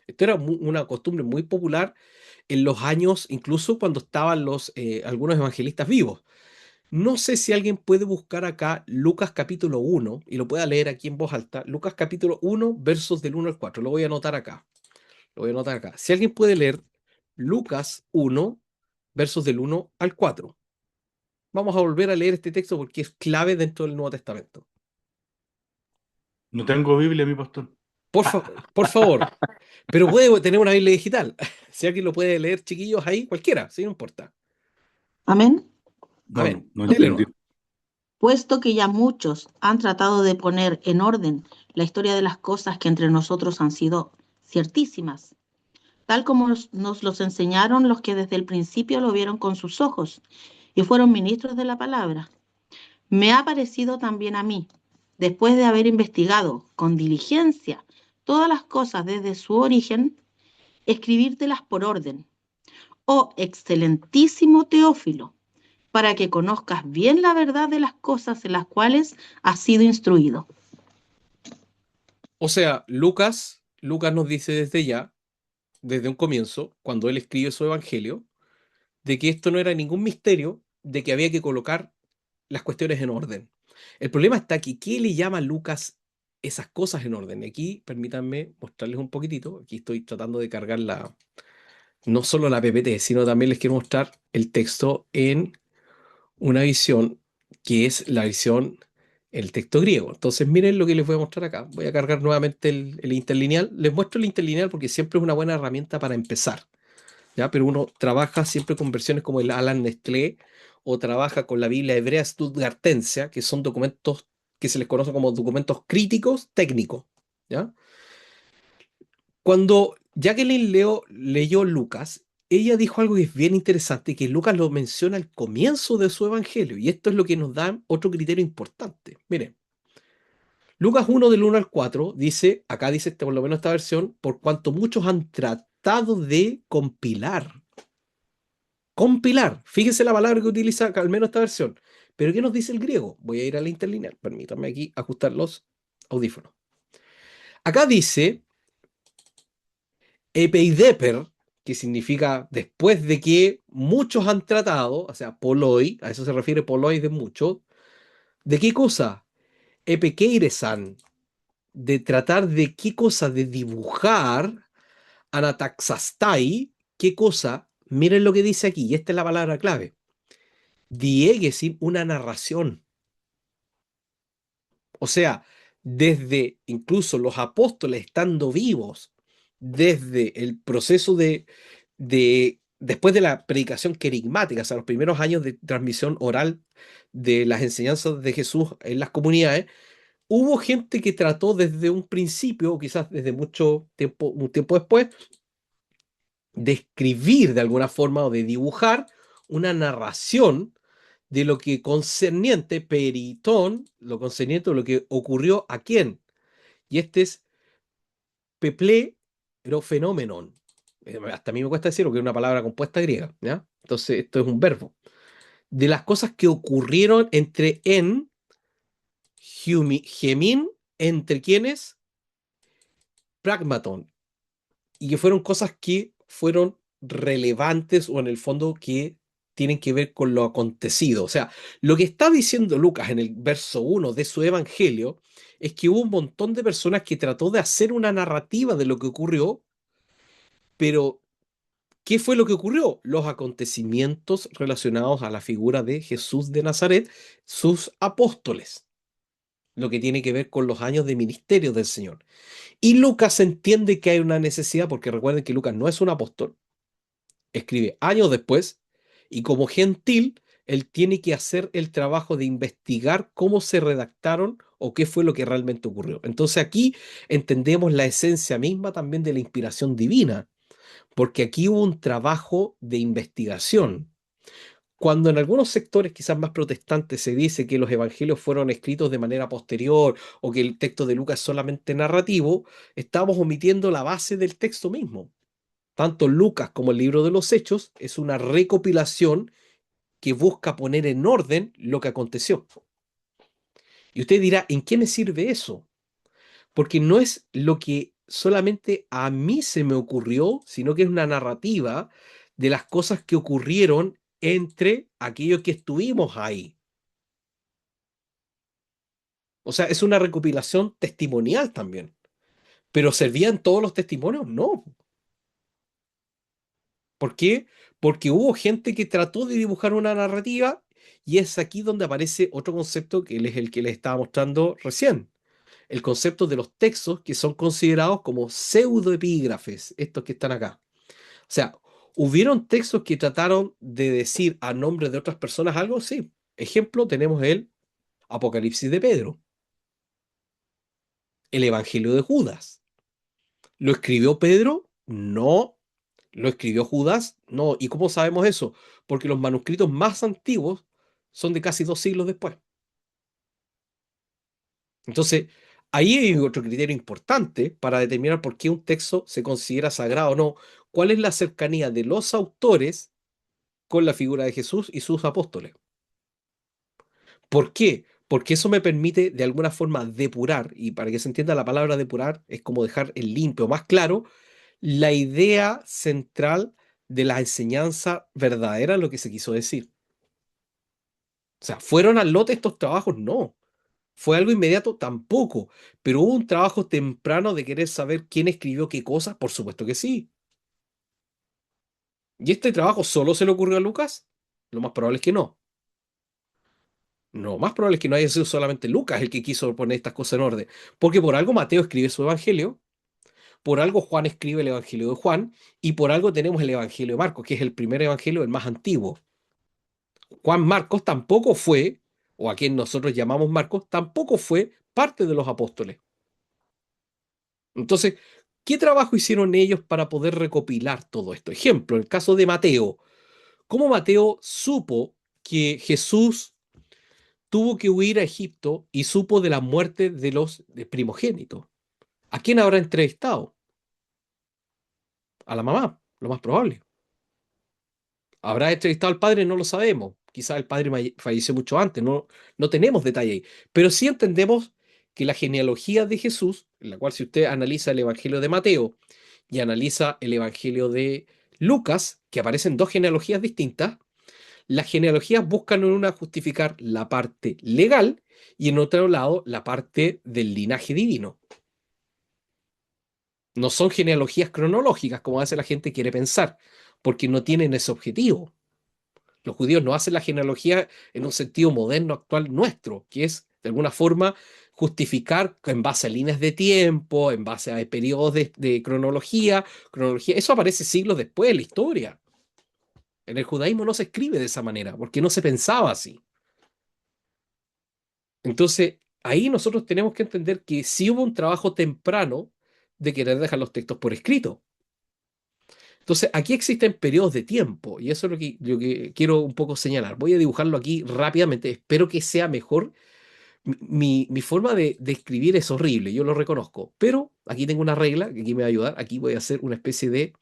esto era una costumbre muy popular en los años, incluso cuando estaban algunos evangelistas vivos. No sé si alguien puede buscar acá Lucas capítulo 1 y lo pueda leer aquí en voz alta. Lucas capítulo 1, versos del 1 al 4. Lo voy a anotar acá. Lo voy a anotar acá. Si alguien puede leer Lucas 1, versos del 1 al 4. Vamos a volver a leer este texto porque es clave dentro del Nuevo Testamento. No tengo Biblia, mi pastor. Por favor, pero puede tener una Biblia digital. Si alguien lo puede leer, chiquillos, ahí, cualquiera, sí, no importa. Amén. No, Amén. no, no Dele entendí. nomás. Puesto que ya muchos han tratado de poner en orden la historia de las cosas que entre nosotros han sido ciertísimas, tal como nos los enseñaron los que desde el principio lo vieron con sus ojos y fueron ministros de la palabra. Me ha parecido también a mí, después de haber investigado con diligencia todas las cosas desde su origen, escribírtelas por orden. Oh excelentísimo Teófilo, para que conozcas bien la verdad de las cosas en las cuales has sido instruido. O sea, Lucas nos dice desde ya, desde un comienzo, cuando él escribe su evangelio, de que esto no era ningún misterio, de que había que colocar las cuestiones en orden. El problema está aquí, ¿qué le llama Lucas esas cosas en orden. Aquí permítanme mostrarles un poquitito. Aquí estoy tratando de cargar no solo la PPT, sino también les quiero mostrar el texto en una visión que es la visión, el texto griego. Entonces, miren lo que les voy a mostrar acá. Voy a cargar nuevamente el interlineal. Les muestro el interlineal porque siempre es una buena herramienta para empezar, ¿ya? Pero uno trabaja siempre con versiones como el Alan Nestlé o trabaja con la Biblia hebrea Stuttgartensia, que son documentos que se les conoce como documentos críticos técnicos, ¿ya? Cuando Jacqueline leyó Lucas, ella dijo algo que es bien interesante, que Lucas lo menciona al comienzo de su evangelio, y esto es lo que nos da otro criterio importante. Miren, Lucas 1 del 1 al 4 dice, acá dice por lo menos esta versión, por cuanto muchos han tratado de compilar. Compilar, fíjense la palabra que utiliza al menos esta versión. Pero ¿qué nos dice el griego? Voy a ir a la interlineal, permítanme aquí ajustar los audífonos. Acá dice epeideper, que significa después de que muchos han tratado, o sea, poloi, a eso se refiere poloi de mucho. ¿De qué cosa? Epekeiresan, de tratar de qué cosa, de dibujar, anataxastai, qué cosa. Miren lo que dice aquí, y esta es la palabra clave. Diegesin, una narración. O sea, desde incluso los apóstoles estando vivos, desde el proceso después de la predicación querigmática, o sea, los primeros años de transmisión oral de las enseñanzas de Jesús en las comunidades, hubo gente que trató desde un principio, o quizás desde mucho tiempo, un tiempo después, de escribir de alguna forma o de dibujar una narración de lo que concerniente, peritón, lo concerniente a lo que ocurrió a quién. Y este es peplero-fenómenon. Hasta a mí me cuesta decirlo, que es una palabra compuesta griega, ¿ya? Entonces, esto es un verbo. De las cosas que ocurrieron entre gemin, entre quienes, pragmaton, y que fueron cosas que fueron relevantes o en el fondo que tienen que ver con lo acontecido. O sea, lo que está diciendo Lucas en el verso 1 de su evangelio es que hubo un montón de personas que trató de hacer una narrativa de lo que ocurrió, pero ¿qué fue lo que ocurrió? Los acontecimientos relacionados a la figura de Jesús de Nazaret, sus apóstoles, lo que tiene que ver con los años de ministerio del Señor. Y Lucas entiende que hay una necesidad, porque recuerden que Lucas no es un apóstol, escribe años después, y como gentil, él tiene que hacer el trabajo de investigar cómo se redactaron o qué fue lo que realmente ocurrió. Entonces aquí entendemos la esencia misma también de la inspiración divina, porque aquí hubo un trabajo de investigación. Cuando en algunos sectores quizás más protestantes se dice que los evangelios fueron escritos de manera posterior o que el texto de Lucas es solamente narrativo, estamos omitiendo la base del texto mismo. Tanto Lucas como el libro de los Hechos es una recopilación que busca poner en orden lo que aconteció. Y usted dirá, ¿en qué me sirve eso? Porque no es lo que solamente a mí se me ocurrió, sino que es una narrativa de las cosas que ocurrieron entre aquellos que estuvimos ahí. O sea, es una recopilación testimonial también. Pero ¿servían todos los testimonios? No. ¿Por qué? Porque hubo gente que trató de dibujar una narrativa y es aquí donde aparece otro concepto que es el que les estaba mostrando recién. El concepto de los textos que son considerados como pseudoepígrafes, estos que están acá. O sea, ¿hubieron textos que trataron de decir a nombre de otras personas algo? Sí. Ejemplo, tenemos el Apocalipsis de Pedro, el Evangelio de Judas. ¿Lo escribió Pedro? No. ¿Lo escribió Judas? No. ¿Y cómo sabemos eso? Porque los manuscritos más antiguos son de casi 2 siglos después. Entonces, ahí hay otro criterio importante para determinar por qué un texto se considera sagrado o no. ¿Cuál es la cercanía de los autores con la figura de Jesús y sus apóstoles? ¿Por qué? Porque eso me permite de alguna forma depurar, y para que se entienda la palabra depurar, es como dejar en limpio, más claro, la idea central de la enseñanza verdadera, lo que se quiso decir. O sea, ¿fueron al lote estos trabajos? No. ¿Fue algo inmediato? Tampoco. Pero hubo un trabajo temprano de querer saber quién escribió qué cosa, por supuesto que sí. ¿Y este trabajo solo se le ocurrió a Lucas? Lo más probable es que no. Lo más probable es que no haya sido solamente Lucas el que quiso poner estas cosas en orden. Porque por algo Mateo escribe su evangelio, por algo Juan escribe el evangelio de Juan, y por algo tenemos el evangelio de Marcos, que es el primer evangelio, el más antiguo. Juan Marcos tampoco fue, o a quien nosotros llamamos Marcos, tampoco fue parte de los apóstoles. Entonces, ¿qué trabajo hicieron ellos para poder recopilar todo esto? Ejemplo, el caso de Mateo. ¿Cómo Mateo supo que Jesús tuvo que huir a Egipto y supo de la muerte de los primogénitos? ¿A quién habrá entrevistado? A la mamá, lo más probable. ¿Habrá entrevistado al padre? No lo sabemos. Quizás el padre falleció mucho antes, no tenemos detalle ahí. Pero sí entendemos que la genealogía de Jesús, en la cual si usted analiza el Evangelio de Mateo y analiza el Evangelio de Lucas, que aparecen dos genealogías distintas, las genealogías buscan en una justificar la parte legal y en otro lado la parte del linaje divino. No son genealogías cronológicas como a veces la gente quiere pensar, porque no tienen ese objetivo. Los judíos no hacen la genealogía en un sentido moderno, actual nuestro, que es de alguna forma justificar en base a líneas de tiempo, en base a periodos de cronología. Eso aparece siglos después de la historia. En el judaísmo no se escribe de esa manera, porque no se pensaba así. Entonces, ahí nosotros tenemos que entender que sí hubo un trabajo temprano de querer dejar los textos por escrito. Entonces, aquí existen periodos de tiempo, y eso es lo que quiero un poco señalar. Voy a dibujarlo aquí rápidamente, espero que sea mejor. Mi forma de escribir es horrible, yo lo reconozco, pero aquí tengo una regla que aquí me va a ayudar. Aquí voy a hacer una especie de...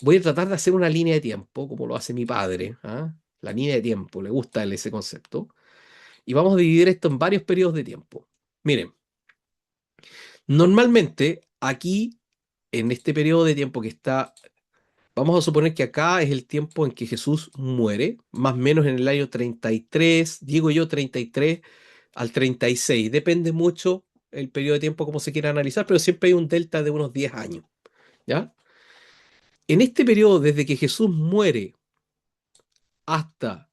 Voy a tratar de hacer una línea de tiempo, como lo hace mi padre. ¿Ah? La línea de tiempo, le gusta a él ese concepto. Y vamos a dividir esto en varios periodos de tiempo. Miren, normalmente aquí, en este periodo de tiempo que está, vamos a suponer que acá es el tiempo en que Jesús muere, más o menos en el año 33, digo yo 33 al 36. Depende mucho el periodo de tiempo como se quiera analizar, pero siempre hay un delta de unos 10 años, ¿ya? En este periodo, desde que Jesús muere hasta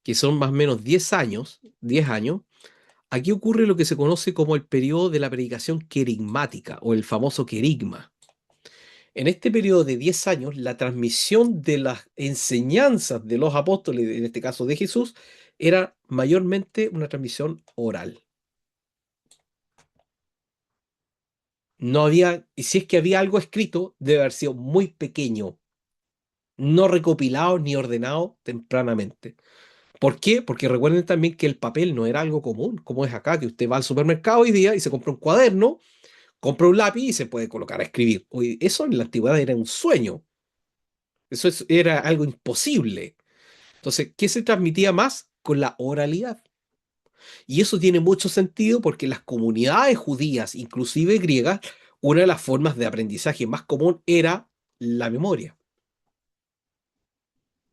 que son más o menos 10 años, aquí ocurre lo que se conoce como el periodo de la predicación querigmática o el famoso querigma. En este periodo de 10 años, la transmisión de las enseñanzas de los apóstoles, en este caso de Jesús, era mayormente una transmisión oral. No había, y si es que había algo escrito, debe haber sido muy pequeño, no recopilado ni ordenado tempranamente. ¿Por qué? Porque recuerden también que el papel no era algo común, como es acá, que usted va al supermercado hoy día y se compra un cuaderno, compra un lápiz y se puede colocar a escribir. Hoy, eso en la antigüedad era un sueño, era algo imposible. Entonces, ¿qué se transmitía más? Con la oralidad. Y eso tiene mucho sentido porque las comunidades judías, inclusive griegas, una de las formas de aprendizaje más común era la memoria.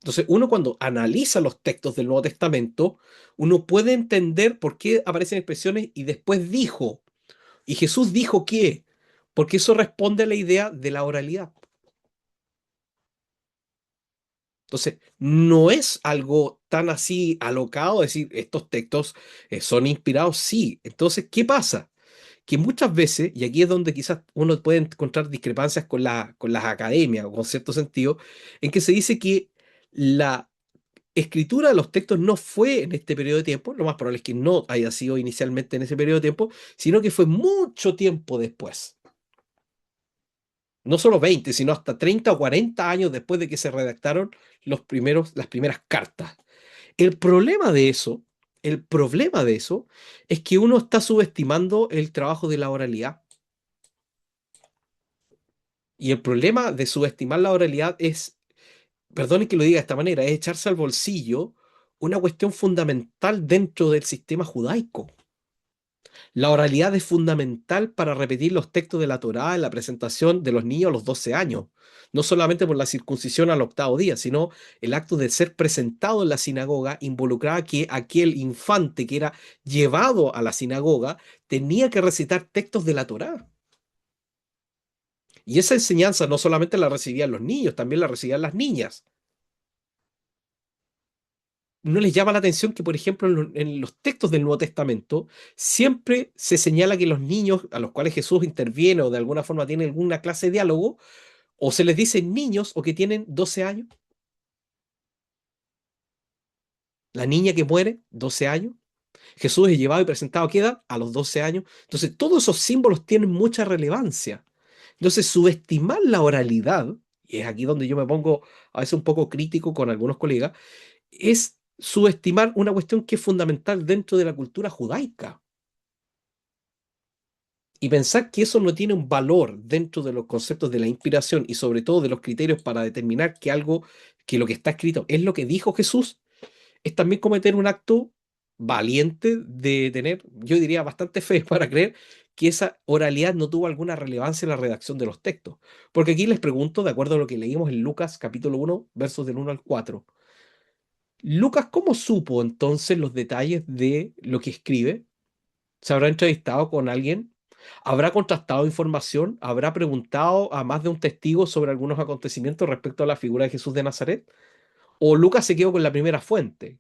Entonces, uno cuando analiza los textos del Nuevo Testamento, uno puede entender por qué aparecen expresiones y después dijo, y Jesús dijo qué, porque eso responde a la idea de la oralidad. Entonces, no es algo tan así alocado decir estos textos son inspirados, sí. Entonces, ¿qué pasa? Que muchas veces, y aquí es donde quizás uno puede encontrar discrepancias con las academias o con cierto sentido, en que se dice que la escritura de los textos no fue en este periodo de tiempo, lo más probable es que no haya sido inicialmente en ese periodo de tiempo, sino que fue mucho tiempo después. No solo 20, sino hasta 30 o 40 años después de que se redactaron las primeras cartas. El problema de eso, el problema de eso es que uno está subestimando el trabajo de la oralidad. Y el problema de subestimar la oralidad es, perdonen que lo diga de esta manera, es echarse al bolsillo una cuestión fundamental dentro del sistema judaico. La oralidad es fundamental para repetir los textos de la Torá en la presentación de los niños a los 12 años, no solamente por la circuncisión al octavo día, sino el acto de ser presentado en la sinagoga involucraba que aquel infante que era llevado a la sinagoga tenía que recitar textos de la Torá. Y esa enseñanza no solamente la recibían los niños, también la recibían las niñas. ¿No les llama la atención que, por ejemplo, en los textos del Nuevo Testamento siempre se señala que los niños a los cuales Jesús interviene o de alguna forma tiene alguna clase de diálogo, o se les dice niños o que tienen 12 años? La niña que muere, 12 años. Jesús es llevado y presentado, ¿qué edad? A los 12 años. Entonces, todos esos símbolos tienen mucha relevancia. Entonces, subestimar la oralidad, y es aquí donde yo me pongo a veces un poco crítico con algunos colegas, es subestimar una cuestión que es fundamental dentro de la cultura judaica. Y pensar que eso no tiene un valor dentro de los conceptos de la inspiración y sobre todo de los criterios para determinar que algo, que lo que está escrito es lo que dijo Jesús, es también cometer un acto valiente de tener, yo diría, bastante fe para creer que esa oralidad no tuvo alguna relevancia en la redacción de los textos. Porque aquí les pregunto, de acuerdo a lo que leímos en Lucas capítulo 1, versos del 1 al 4, Lucas, ¿cómo supo entonces los detalles de lo que escribe? ¿Se habrá entrevistado con alguien? ¿Habrá contrastado información? ¿Habrá preguntado a más de un testigo sobre algunos acontecimientos respecto a la figura de Jesús de Nazaret? ¿O Lucas se quedó con la primera fuente?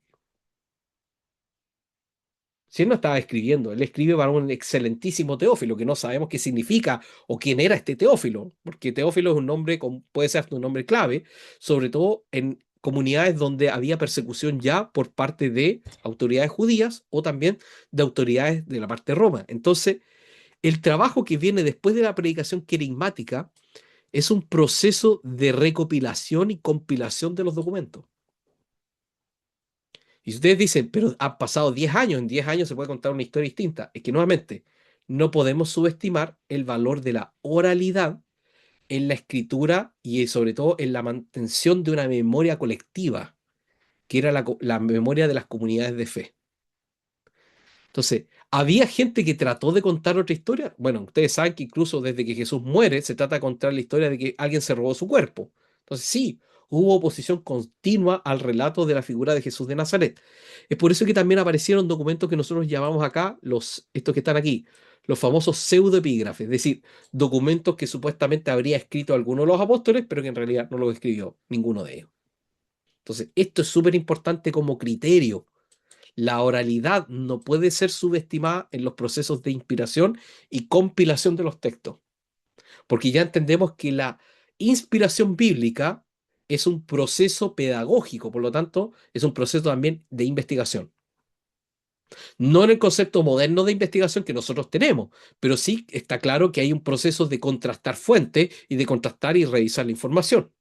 Si él no estaba escribiendo, él escribe para un excelentísimo Teófilo, que no sabemos qué significa o quién era este Teófilo, porque Teófilo es un nombre, puede ser un nombre clave, sobre todo en comunidades donde había persecución ya por parte de autoridades judías o también de autoridades de la parte de Roma. Entonces, el trabajo que viene después de la predicación querigmática es un proceso de recopilación y compilación de los documentos. Y si ustedes dicen, pero han pasado 10 años, en 10 años se puede contar una historia distinta, es que nuevamente no podemos subestimar el valor de la oralidad en la escritura y sobre todo en la mantención de una memoria colectiva, que era la memoria de las comunidades de fe. Entonces, ¿había gente que trató de contar otra historia? Bueno, ustedes saben que incluso desde que Jesús muere se trata de contar la historia de que alguien se robó su cuerpo. Entonces, sí, hubo oposición continua al relato de la figura de Jesús de Nazaret. Es por eso que también aparecieron documentos que nosotros llamamos acá, estos que están aquí, los famosos pseudoepígrafes, es decir, documentos que supuestamente habría escrito alguno de los apóstoles, pero que en realidad no los escribió ninguno de ellos. Entonces, esto es súper importante como criterio. La oralidad no puede ser subestimada en los procesos de inspiración y compilación de los textos, porque ya entendemos que la inspiración bíblica es un proceso pedagógico, por lo tanto, es un proceso también de investigación. No en el concepto moderno de investigación que nosotros tenemos, pero sí está claro que hay un proceso de contrastar fuentes y de contrastar y revisar la información.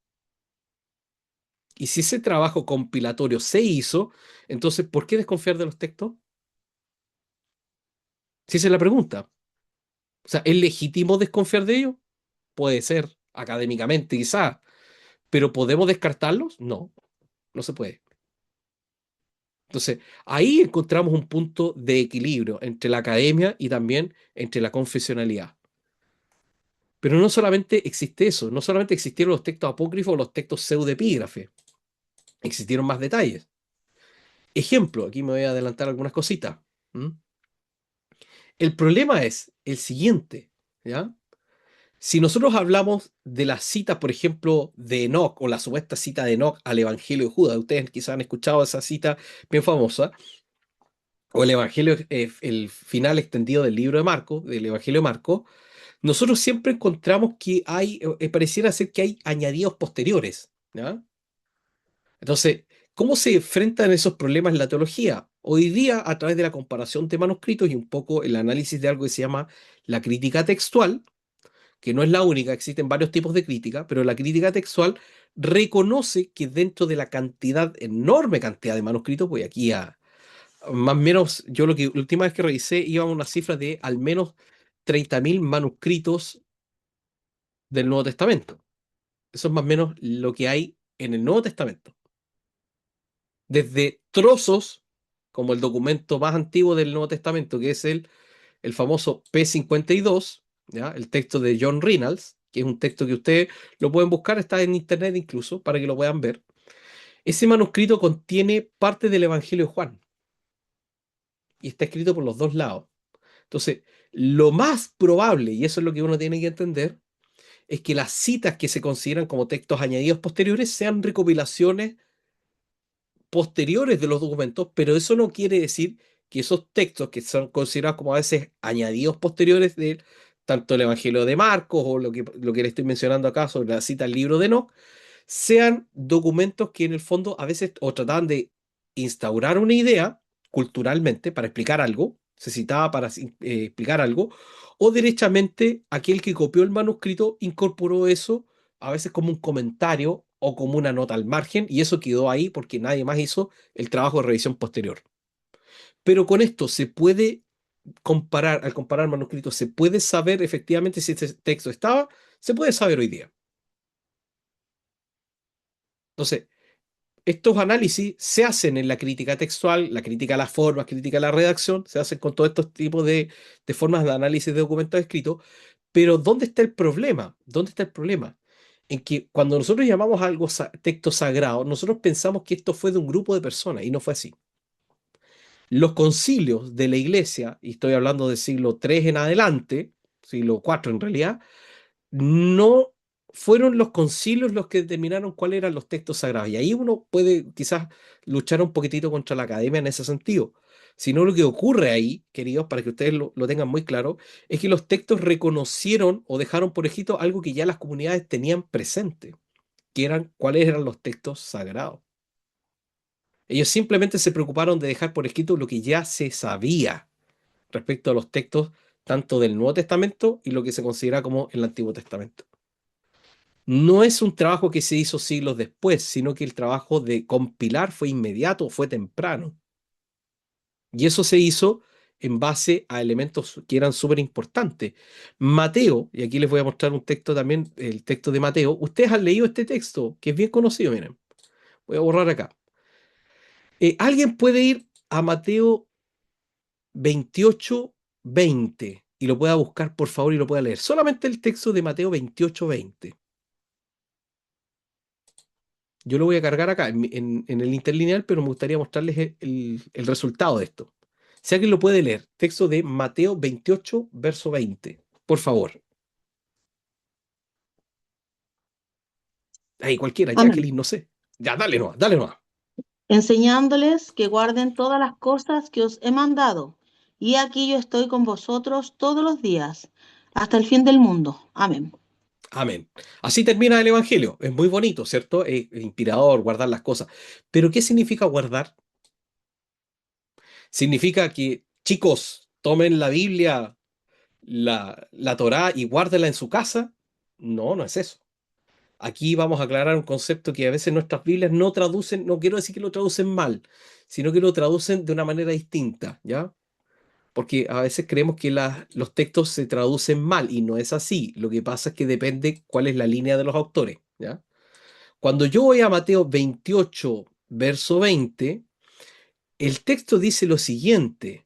Y si ese trabajo compilatorio se hizo, entonces, ¿por qué desconfiar de los textos? Si esa es la pregunta. O sea, ¿es legítimo desconfiar de ellos? Puede ser, académicamente quizás, pero ¿podemos descartarlos? No, no se puede. Entonces, ahí encontramos un punto de equilibrio entre la academia y también entre la confesionalidad. Pero no solamente existe eso, no solamente existieron los textos apócrifos o los textos pseudoepígrafes, existieron más detalles. Ejemplo, aquí me voy a adelantar algunas cositas. ¿Mm? El problema es el siguiente, ¿ya? Si nosotros hablamos de las citas, por ejemplo, de Enoc o la supuesta cita de Enoc al Evangelio de Judas, ustedes quizás han escuchado esa cita bien famosa, o el Evangelio, el final extendido del libro de Marcos, del Evangelio de Marcos, nosotros siempre encontramos que hay, pareciera ser que hay añadidos posteriores, ¿ya? Entonces, ¿cómo se enfrentan esos problemas en la teología? Hoy día, a través de la comparación de manuscritos y un poco el análisis de algo que se llama la crítica textual, que no es la única, existen varios tipos de crítica, pero la crítica textual reconoce que dentro de la cantidad, enorme cantidad de manuscritos, voy aquí a más o menos, yo la última vez que revisé iba a una cifra de al menos 30.000 manuscritos del Nuevo Testamento. Eso es más o menos lo que hay en el Nuevo Testamento. Desde trozos, como el documento más antiguo del Nuevo Testamento, que es el el famoso P52, ¿ya? El texto de John Reynolds, que es un texto que ustedes lo pueden buscar, está en internet incluso, para que lo puedan ver. Ese manuscrito contiene parte del Evangelio de Juan y está escrito por los dos lados. Entonces, lo más probable, y eso es lo que uno tiene que entender, es que las citas que se consideran como textos añadidos posteriores sean recopilaciones posteriores de los documentos, pero eso no quiere decir que esos textos que son considerados como a veces añadidos posteriores de tanto el Evangelio de Marcos o lo que le estoy mencionando acá sobre la cita al libro de Enoch, sean documentos que en el fondo a veces o trataban de instaurar una idea culturalmente para explicar algo, se citaba para explicar algo, o derechamente aquel que copió el manuscrito incorporó eso a veces como un comentario o como una nota al margen, y eso quedó ahí porque nadie más hizo el trabajo de revisión posterior. Pero con esto se puede comparar, al comparar manuscritos, se puede saber efectivamente si este texto estaba, se puede saber hoy día. Entonces, estos análisis se hacen en la crítica textual, la crítica a las formas, crítica a la redacción, se hacen con todos estos tipos de formas de análisis de documentos escritos, pero ¿dónde está el problema? ¿Dónde está el problema? En que cuando nosotros llamamos a algo texto sagrado, nosotros pensamos que esto fue de un grupo de personas y no fue así. Los concilios de la iglesia, y estoy hablando del siglo III en adelante, siglo IV en realidad, no fueron los concilios los que determinaron cuáles eran los textos sagrados. Y ahí uno puede quizás luchar un poquitito contra la academia en ese sentido. Sino lo que ocurre ahí, queridos, para que ustedes lo tengan muy claro, es que los textos reconocieron o dejaron por escrito algo que ya las comunidades tenían presente, que eran cuáles eran los textos sagrados. Ellos simplemente se preocuparon de dejar por escrito lo que ya se sabía respecto a los textos tanto del Nuevo Testamento y lo que se considera como el Antiguo Testamento. No es un trabajo que se hizo siglos después, sino que el trabajo de compilar fue inmediato, fue temprano. Y eso se hizo en base a elementos que eran súper importantes. Mateo, y aquí les voy a mostrar un texto también, el texto de Mateo. Ustedes han leído este texto, que es bien conocido, miren. Voy a borrar acá. ¿Alguien puede ir a Mateo 28:20 y lo pueda buscar, por favor, y lo pueda leer? Solamente el texto de Mateo 28:20. Yo lo voy a cargar acá en el interlineal, pero me gustaría mostrarles el resultado de esto. Si alguien lo puede leer, texto de Mateo 28, verso 20, por favor. Ahí cualquiera, Amén. Jacqueline, no sé. Ya, dale nomás, dale nomás. Enseñándoles que guarden todas las cosas que os he mandado. Y aquí yo estoy con vosotros todos los días, hasta el fin del mundo. Amén. Amén. Así termina el Evangelio. Es muy bonito, ¿cierto? Es inspirador guardar las cosas. Pero ¿qué significa guardar? ¿Significa que, chicos, tomen la Biblia, la Torá y guárdenla en su casa? No, no es eso. Aquí vamos a aclarar un concepto que a veces nuestras Biblias no traducen, no quiero decir que lo traducen mal, sino que lo traducen de una manera distinta, ¿ya? Porque a veces creemos que los textos se traducen mal y no es así. Lo que pasa es que depende cuál es la línea de los autores, ¿ya? Cuando yo voy a Mateo 28, verso 20, el texto dice lo siguiente.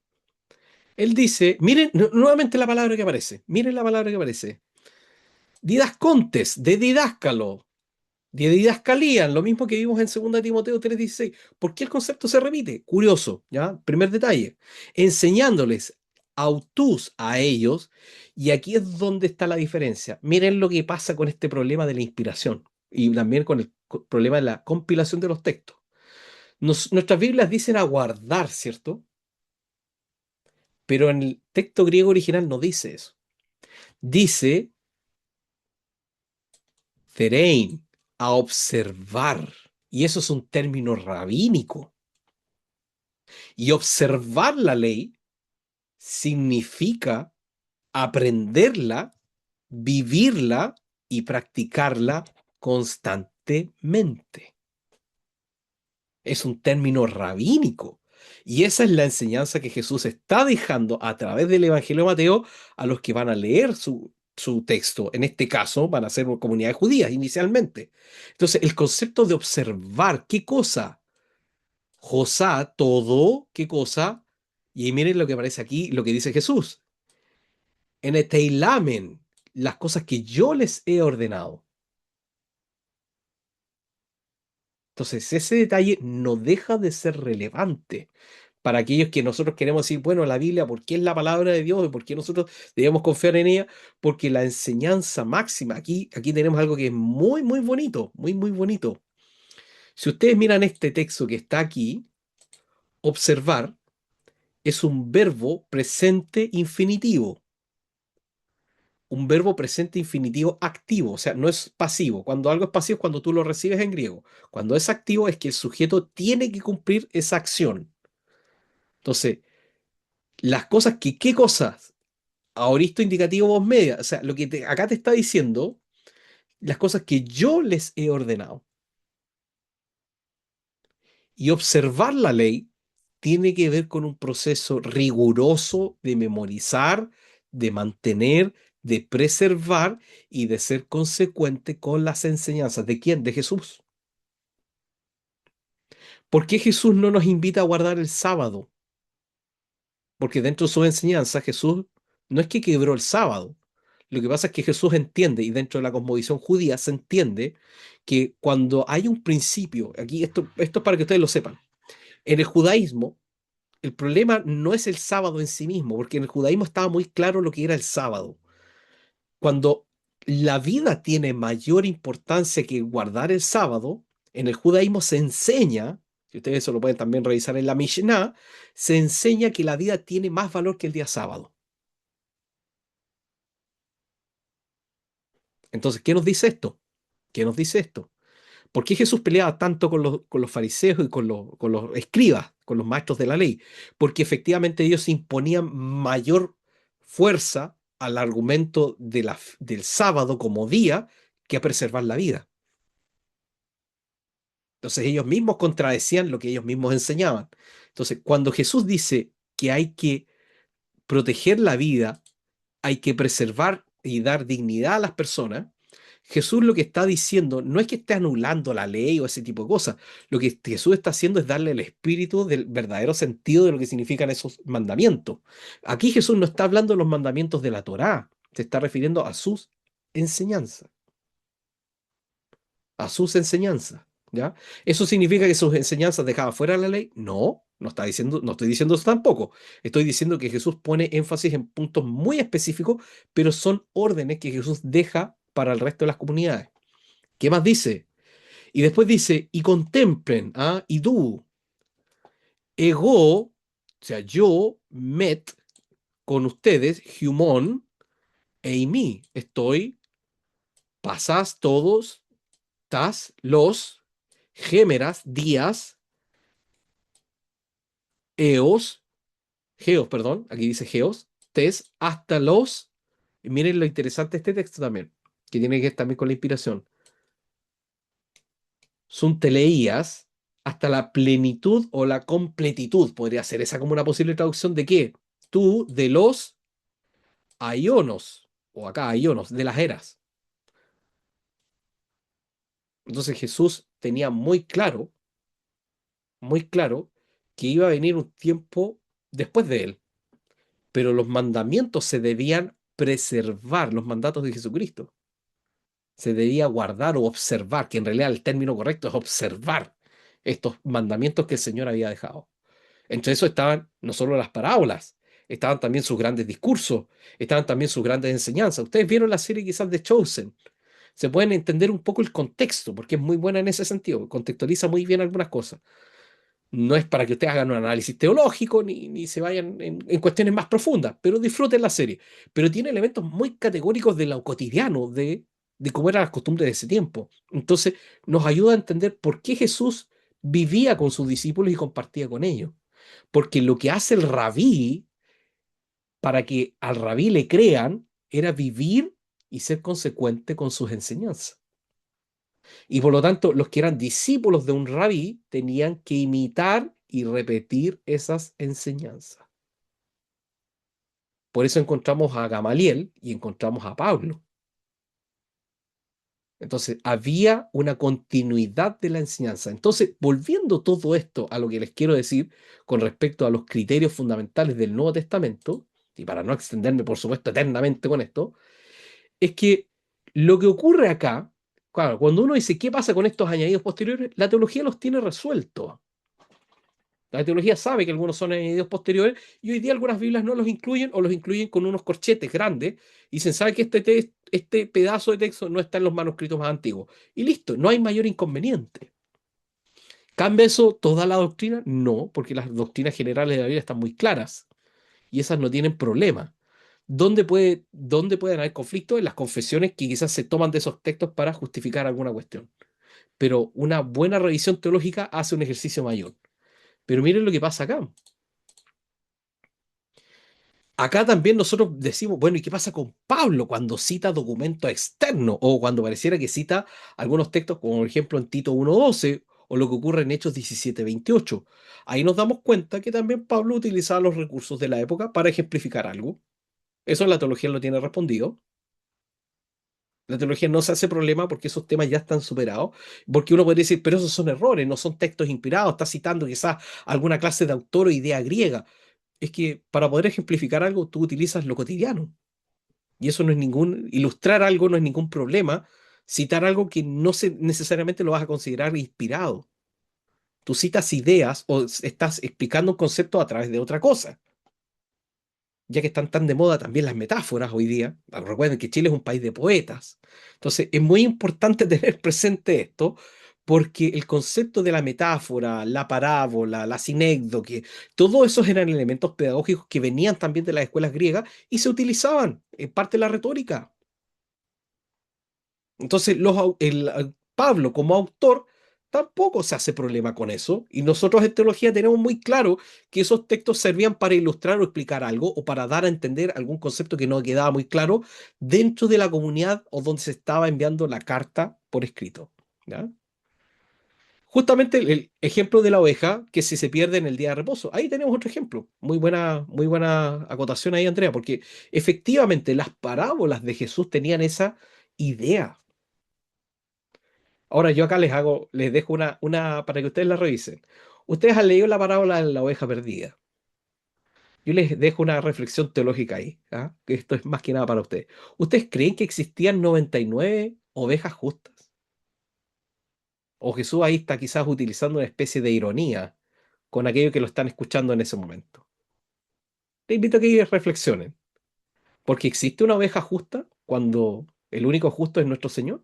Él dice, miren nuevamente la palabra que aparece, miren la palabra que aparece. Didascontes, de didáscalo, de didascalía, lo mismo que vimos en 2 Timoteo 3:16. ¿Por qué el concepto se repite? Curioso, ¿ya? Primer detalle. Enseñándoles autus a ellos, y aquí es donde está la diferencia. Miren lo que pasa con este problema de la inspiración y también con el problema de la compilación de los textos. Nuestras Biblias dicen aguardar, ¿cierto? Pero en el texto griego original no dice eso. Dice therein, a observar. Y eso es un término rabínico. Y observar la ley significa aprenderla, vivirla y practicarla constantemente. Es un término rabínico. Y esa es la enseñanza que Jesús está dejando a través del Evangelio de Mateo a los que van a leer su texto. En este caso, van a ser comunidades judías inicialmente. Entonces, el concepto de observar, ¿qué cosa? Josá, todo, ¿qué cosa? Y ahí miren lo que aparece aquí, lo que dice Jesús. en eteilamen, las cosas que yo les he ordenado. Entonces, ese detalle no deja de ser relevante para aquellos que nosotros queremos decir, bueno, la Biblia, ¿por qué es la palabra de Dios? ¿Y por qué nosotros debemos confiar en ella? Porque la enseñanza máxima, aquí tenemos algo que es muy, muy bonito, muy, muy bonito. Si ustedes miran este texto que está aquí, observar es un verbo presente infinitivo. Un verbo presente infinitivo activo, o sea, no es pasivo. Cuando algo es pasivo es cuando tú lo recibes en griego. Cuando es activo es que el sujeto tiene que cumplir esa acción. Entonces, las cosas que, ¿qué cosas? Aoristo indicativo voz media. O sea, lo que acá te está diciendo, las cosas que yo les he ordenado. Y observar la ley tiene que ver con un proceso riguroso de memorizar, de mantener, de preservar y de ser consecuente con las enseñanzas. ¿De quién? De Jesús. ¿Por qué Jesús no nos invita a guardar el sábado? Porque dentro de su enseñanza Jesús no es que quebró el sábado. Lo que pasa es que Jesús entiende, y dentro de la cosmovisión judía se entiende, que cuando hay un principio, aquí esto es para que ustedes lo sepan, en el judaísmo, el problema no es el sábado en sí mismo, porque en el judaísmo estaba muy claro lo que era el sábado. Cuando la vida tiene mayor importancia que guardar el sábado, en el judaísmo se enseña, y ustedes eso lo pueden también revisar en la Mishnah, se enseña que la vida tiene más valor que el día sábado. Entonces, ¿qué nos dice esto? ¿Qué nos dice esto? ¿Por qué Jesús peleaba tanto con los fariseos y con los escribas, con los maestros de la ley? Porque efectivamente ellos imponían mayor fuerza al argumento del sábado como día que a preservar la vida. Entonces ellos mismos contradecían lo que ellos mismos enseñaban. Entonces, cuando Jesús dice que hay que proteger la vida, hay que preservar y dar dignidad a las personas, Jesús lo que está diciendo no es que esté anulando la ley o ese tipo de cosas. Lo que Jesús está haciendo es darle el espíritu del verdadero sentido de lo que significan esos mandamientos. Aquí Jesús no está hablando de los mandamientos de la Torá, se está refiriendo a sus enseñanzas, a sus enseñanzas, ¿ya? ¿Eso significa que sus enseñanzas dejaban fuera la ley? No, no estoy diciendo eso tampoco. Estoy diciendo que Jesús pone énfasis en puntos muy específicos, pero son órdenes que Jesús deja para el resto de las comunidades. ¿Qué más dice? Y después dice, y contemplen, ¿ah? Y tú, ego, o sea, yo, met, con ustedes, humón, e mí, estoy, pasas todos, tas, los, gémeras, días, eos, geos, perdón, aquí dice geos, tes, hasta los, y miren lo interesante de este texto también, que tiene que ver también con la inspiración, son teleías, hasta la plenitud o la completitud, podría ser esa como una posible traducción de qué, tú, de los aionos, o acá aionos, de las eras. Entonces Jesús tenía muy claro, que iba a venir un tiempo después de él, pero los mandamientos se debían preservar, los mandatos de Jesucristo. Se debía guardar o observar, que en realidad el término correcto es observar estos mandamientos que el Señor había dejado. Entre eso estaban no solo las parábolas, estaban también sus grandes discursos, estaban también sus grandes enseñanzas. Ustedes vieron la serie quizás de Chosen. Se pueden entender un poco el contexto, porque es muy buena en ese sentido, contextualiza muy bien algunas cosas. No es para que ustedes hagan un análisis teológico ni se vayan en cuestiones más profundas, pero disfruten la serie. Pero tiene elementos muy categóricos de lo cotidiano, de cómo eran las costumbres de ese tiempo. Entonces, nos ayuda a entender por qué Jesús vivía con sus discípulos y compartía con ellos. Porque lo que hace el rabí para que al rabí le crean era vivir y ser consecuente con sus enseñanzas. Y por lo tanto, los que eran discípulos de un rabí tenían que imitar y repetir esas enseñanzas. Por eso encontramos a Gamaliel y encontramos a Pablo. Entonces, había una continuidad de la enseñanza. Entonces, volviendo todo esto a lo que les quiero decir con respecto a los criterios fundamentales del Nuevo Testamento, y para no extenderme, por supuesto, eternamente con esto, es que lo que ocurre acá, claro, cuando uno dice qué pasa con estos añadidos posteriores, la teología los tiene resueltos. La teología sabe que algunos son añadidos posteriores y hoy día algunas Biblias no los incluyen o los incluyen con unos corchetes grandes y dicen, ¿sabe que este pedazo de texto no está en los manuscritos más antiguos? Y listo, no hay mayor inconveniente. ¿Cambia eso toda la doctrina? No, porque las doctrinas generales de la Biblia están muy claras y esas no tienen problema. ¿Dónde pueden haber conflictos? En las confesiones que quizás se toman de esos textos para justificar alguna cuestión. Pero una buena revisión teológica hace un ejercicio mayor. Pero miren lo que pasa acá. Acá también nosotros decimos, bueno, ¿y qué pasa con Pablo cuando cita documentos externos o cuando pareciera que cita algunos textos, como por ejemplo en Tito 1:12 o lo que ocurre en Hechos 17:28? Ahí nos damos cuenta que también Pablo utilizaba los recursos de la época para ejemplificar algo. Eso la teología lo tiene respondido. La teología no se hace problema porque esos temas ya están superados, porque uno puede decir, pero esos son errores, no son textos inspirados, está citando quizás alguna clase de autor o idea griega. Es que para poder ejemplificar algo tú utilizas lo cotidiano. Y eso no es ilustrar algo no es ningún problema, citar algo que no necesariamente lo vas a considerar inspirado. Tú citas ideas o estás explicando un concepto a través de otra cosa, ya que están tan de moda también las metáforas hoy día. Bueno, recuerden que Chile es un país de poetas. Entonces, es muy importante tener presente esto, porque el concepto de la metáfora, la parábola, la sinécdoque, todos esos eran elementos pedagógicos que venían también de las escuelas griegas y se utilizaban en parte de la retórica. Entonces, Pablo como autor tampoco se hace problema con eso. Y nosotros en teología tenemos muy claro que esos textos servían para ilustrar o explicar algo o para dar a entender algún concepto que no quedaba muy claro dentro de la comunidad o donde se estaba enviando la carta por escrito. ¿Ya? Justamente el ejemplo de la oveja que si se pierde en el día de reposo. Ahí tenemos otro ejemplo. Muy buena acotación ahí, Andrea, porque efectivamente las parábolas de Jesús tenían esa idea. Ahora yo acá les dejo una para que ustedes la revisen. Ustedes han leído la parábola de la oveja perdida. Yo les dejo una reflexión teológica ahí, ¿ah? Que esto es más que nada para ustedes. ¿Ustedes creen que existían 99 ovejas justas? O Jesús ahí está quizás utilizando una especie de ironía con aquellos que lo están escuchando en ese momento. Les invito a que reflexionen. ¿Porque existe una oveja justa cuando el único justo es nuestro Señor?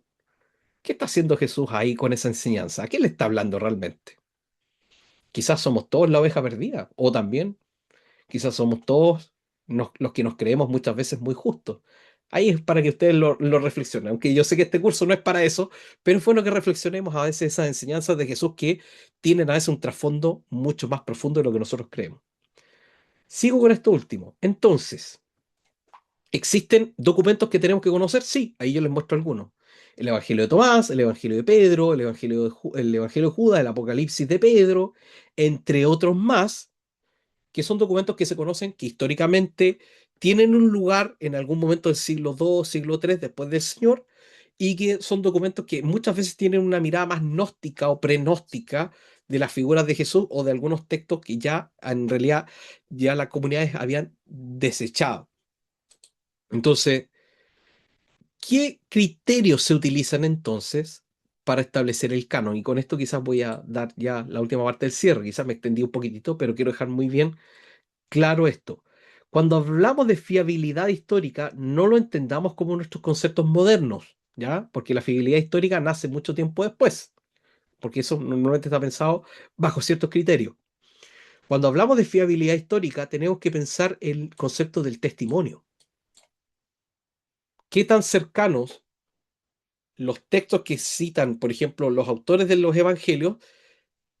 ¿Qué está haciendo Jesús ahí con esa enseñanza? ¿A qué le está hablando realmente? Quizás somos todos la oveja perdida, o también quizás somos todos los que nos creemos muchas veces muy justos. Ahí es para que ustedes lo reflexionen, aunque yo sé que este curso no es para eso, pero es bueno que reflexionemos a veces esas enseñanzas de Jesús que tienen a veces un trasfondo mucho más profundo de lo que nosotros creemos. Sigo con esto último. Entonces, ¿existen documentos que tenemos que conocer? Sí, ahí yo les muestro algunos. El Evangelio de Tomás, el Evangelio de Pedro, el Evangelio de Judas, el Apocalipsis de Pedro, entre otros más, que son documentos que se conocen, que históricamente tienen un lugar en algún momento del siglo II, siglo III después del Señor, y que son documentos que muchas veces tienen una mirada más gnóstica o prenóstica de las figuras de Jesús o de algunos textos que ya en realidad ya las comunidades habían desechado. Entonces, ¿qué criterios se utilizan entonces para establecer el canon? Y con esto quizás voy a dar ya la última parte del cierre, quizás me extendí un poquitito, pero quiero dejar muy bien claro esto. Cuando hablamos de fiabilidad histórica, no lo entendamos como nuestros conceptos modernos, ¿ya? Porque la fiabilidad histórica nace mucho tiempo después, porque eso normalmente está pensado bajo ciertos criterios. Cuando hablamos de fiabilidad histórica, tenemos que pensar el concepto del testimonio. ¿Qué tan cercanos los textos que citan, por ejemplo, los autores de los evangelios,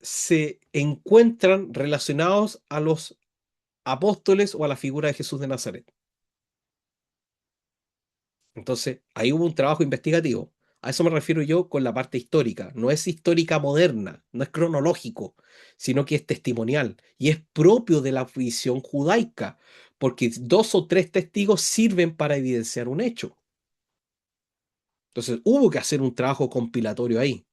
se encuentran relacionados a los apóstoles o a la figura de Jesús de Nazaret? Entonces, ahí hubo un trabajo investigativo. A eso me refiero yo con la parte histórica. No es histórica moderna, no es cronológico, sino que es testimonial y es propio de la visión judaica, porque dos o tres testigos sirven para evidenciar un hecho. Entonces, hubo que hacer un trabajo compilatorio ahí.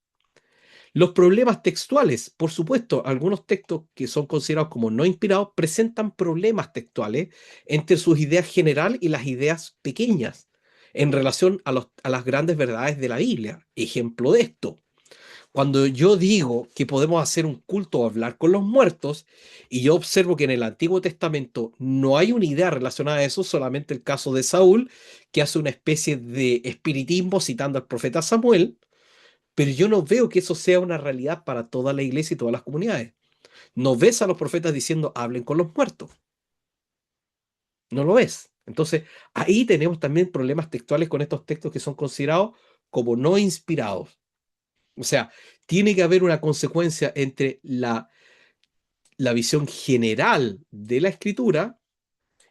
Los problemas textuales, por supuesto, algunos textos que son considerados como no inspirados presentan problemas textuales entre sus ideas general y las ideas pequeñas en relación a las grandes verdades de la Biblia. Ejemplo de esto, cuando yo digo que podemos hacer un culto o hablar con los muertos, y yo observo que en el Antiguo Testamento no hay una idea relacionada a eso, solamente el caso de Saúl, que hace una especie de espiritismo citando al profeta Samuel, pero yo no veo que eso sea una realidad para toda la iglesia y todas las comunidades. No ves a los profetas diciendo hablen con los muertos. No lo ves. Entonces, ahí tenemos también problemas textuales con estos textos que son considerados como no inspirados. O sea, tiene que haber una consecuencia entre la visión general de la escritura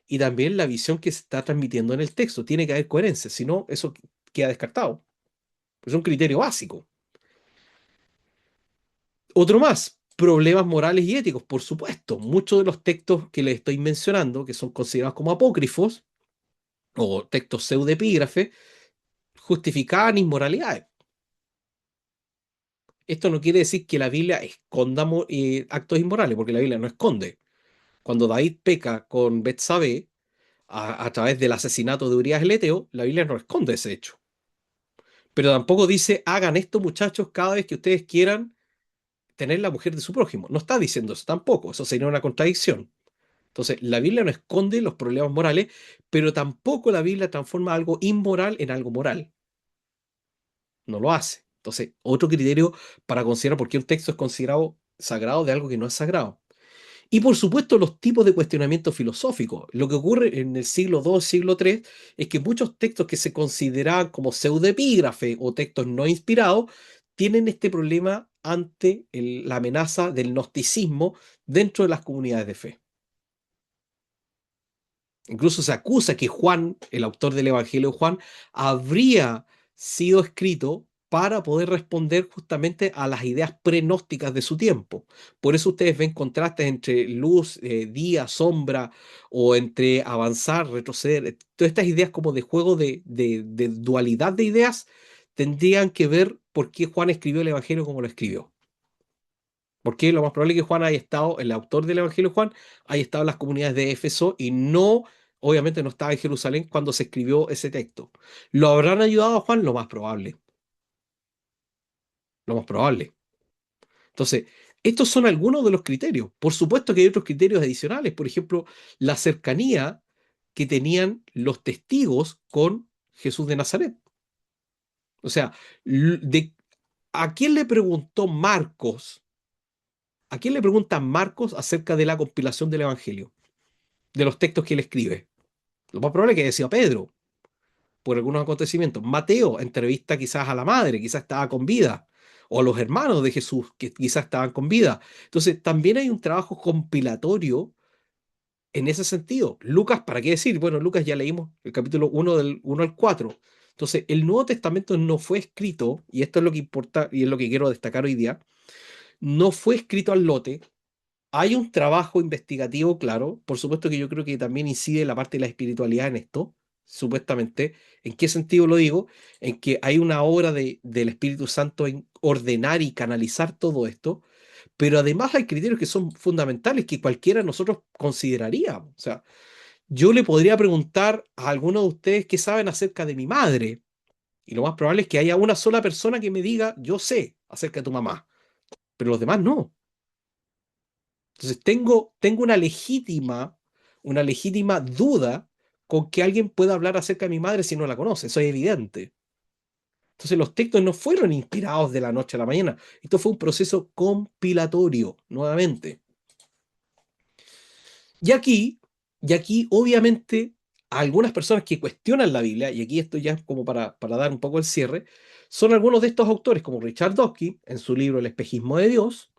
y también la visión que se está transmitiendo en el texto. Tiene que haber coherencia, si no, eso queda descartado. Es un criterio básico. Otro más, problemas morales y éticos, por supuesto. Muchos de los textos que les estoy mencionando, que son considerados como apócrifos o textos pseudepígrafes, justificaban inmoralidades. Esto no quiere decir que la Biblia esconda actos inmorales, porque la Biblia no esconde. Cuando David peca con Betsabé a través del asesinato de Urías el Eteo, la Biblia no esconde ese hecho. Pero tampoco dice, hagan esto muchachos cada vez que ustedes quieran tener la mujer de su prójimo. No está diciendo eso tampoco, eso sería una contradicción. Entonces, la Biblia no esconde los problemas morales, pero tampoco la Biblia transforma algo inmoral en algo moral. No lo hace. Entonces, otro criterio para considerar por qué un texto es considerado sagrado de algo que no es sagrado. Y por supuesto, los tipos de cuestionamiento filosófico. Lo que ocurre en el siglo II, siglo III, es que muchos textos que se consideraban como pseudoepígrafe o textos no inspirados tienen este problema ante la amenaza del gnosticismo dentro de las comunidades de fe. Incluso se acusa que Juan, el autor del Evangelio de Juan, habría sido escrito para poder responder justamente a las ideas prenósticas de su tiempo. Por eso ustedes ven contrastes entre luz, día, sombra, o entre avanzar, retroceder. Todas estas ideas como de juego de dualidad de ideas tendrían que ver por qué Juan escribió el Evangelio como lo escribió. Porque lo más probable es que Juan haya estado, el autor del Evangelio de Juan, haya estado en las comunidades de Éfeso y no, obviamente no estaba en Jerusalén cuando se escribió ese texto. ¿Lo habrán ayudado a Juan? Lo más probable. Lo más probable. Entonces, estos son algunos de los criterios. Por supuesto que hay otros criterios adicionales. Por ejemplo, la cercanía que tenían los testigos con Jesús de Nazaret. O sea, ¿a quién le preguntó Marcos? ¿A quién le pregunta Marcos acerca de la compilación del Evangelio? De los textos que él escribe. Lo más probable es que haya sido Pedro, por algunos acontecimientos. Mateo entrevista quizás a la madre, quizás estaba con vida, o a los hermanos de Jesús, que quizás estaban con vida. Entonces, también hay un trabajo compilatorio en ese sentido. Lucas, ¿para qué decir? Bueno, Lucas ya leímos el capítulo 1 del 1 al 4. Entonces, el Nuevo Testamento no fue escrito, y esto es lo que importa y es lo que quiero destacar hoy día, no fue escrito al lote. Hay un trabajo investigativo, claro. Por supuesto que yo creo que también incide la parte de la espiritualidad en esto, supuestamente. ¿En qué sentido lo digo? En que hay una obra del Espíritu Santo en ordenar y canalizar todo esto, pero además hay criterios que son fundamentales que cualquiera de nosotros consideraría. O sea, yo le podría preguntar a alguno de ustedes qué saben acerca de mi madre, y lo más probable es que haya una sola persona que me diga, yo sé acerca de tu mamá, pero los demás no. Entonces tengo una legítima duda con que alguien pueda hablar acerca de mi madre si no la conoce. Eso es evidente. Entonces los textos no fueron inspirados de la noche a la mañana. Esto fue un proceso compilatorio, nuevamente. Y aquí, y aquí obviamente, algunas personas que cuestionan la Biblia, y aquí esto ya es como para dar un poco el cierre, son algunos de estos autores, como Richard Dawkins, en su libro El espejismo de Dios,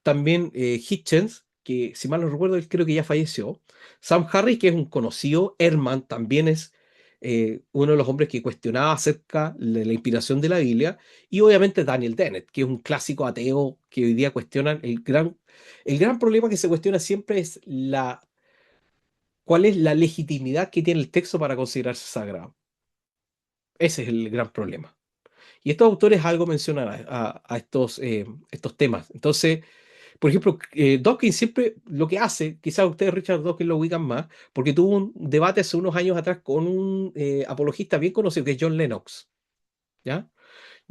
también Hitchens, que si mal no recuerdo, él creo que ya falleció. Sam Harris, que es un conocido. Ehrman también es uno de los hombres que cuestionaba acerca de la inspiración de la Biblia. Y obviamente Daniel Dennett, que es un clásico ateo que hoy día cuestionan. El gran problema que se cuestiona siempre es cuál es la legitimidad que tiene el texto para considerarse sagrado. Ese es el gran problema. Y estos autores algo mencionan a estos temas. Entonces, por ejemplo, Dawkins siempre lo que hace, quizás ustedes Richard Dawkins lo ubican más, porque tuvo un debate hace unos años atrás con un apologista bien conocido que es John Lennox, ¿ya?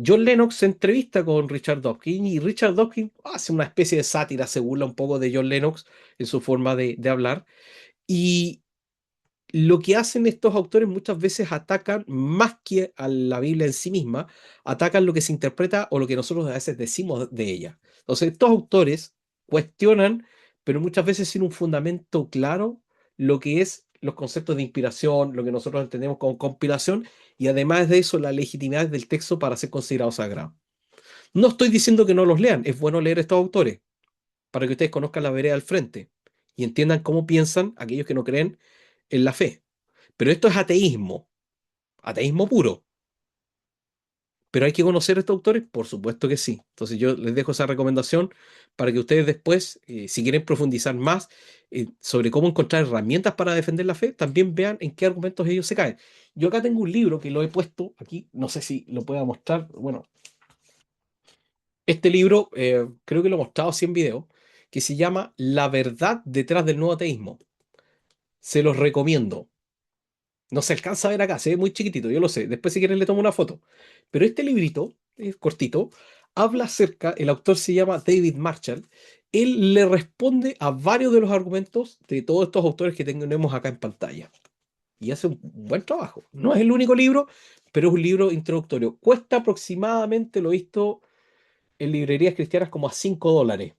John Lennox se entrevista con Richard Dawkins y Richard Dawkins hace una especie de sátira, se burla un poco de John Lennox en su forma de hablar. Y lo que hacen estos autores muchas veces atacan más que a la Biblia en sí misma, atacan lo que se interpreta o lo que nosotros a veces decimos de ella. Entonces, estos autores cuestionan, pero muchas veces sin un fundamento claro, lo que es los conceptos de inspiración, lo que nosotros entendemos como compilación, y además de eso, la legitimidad del texto para ser considerado sagrado. No estoy diciendo que no los lean, es bueno leer estos autores para que ustedes conozcan la vereda al frente y entiendan cómo piensan aquellos que no creen en la fe. Pero esto es ateísmo, ateísmo puro. ¿Pero hay que conocer a estos autores? Por supuesto que sí. Entonces yo les dejo esa recomendación para que ustedes después, si quieren profundizar más sobre cómo encontrar herramientas para defender la fe, también vean en qué argumentos ellos se caen. Yo acá tengo un libro que lo he puesto aquí, no sé si lo pueda mostrar. Bueno, este libro creo que lo he mostrado así en video, que se llama La verdad detrás del nuevo ateísmo. Se los recomiendo. No se alcanza a ver acá, se ve muy chiquitito, yo lo sé. Después, si quieren, le tomo una foto. Pero este librito, es cortito, habla acerca, el autor se llama David Marshall. Él le responde a varios de los argumentos de todos estos autores que tenemos acá en pantalla. Y hace un buen trabajo. No es el único libro, pero es un libro introductorio. Cuesta aproximadamente, lo he visto en librerías cristianas, como a $5.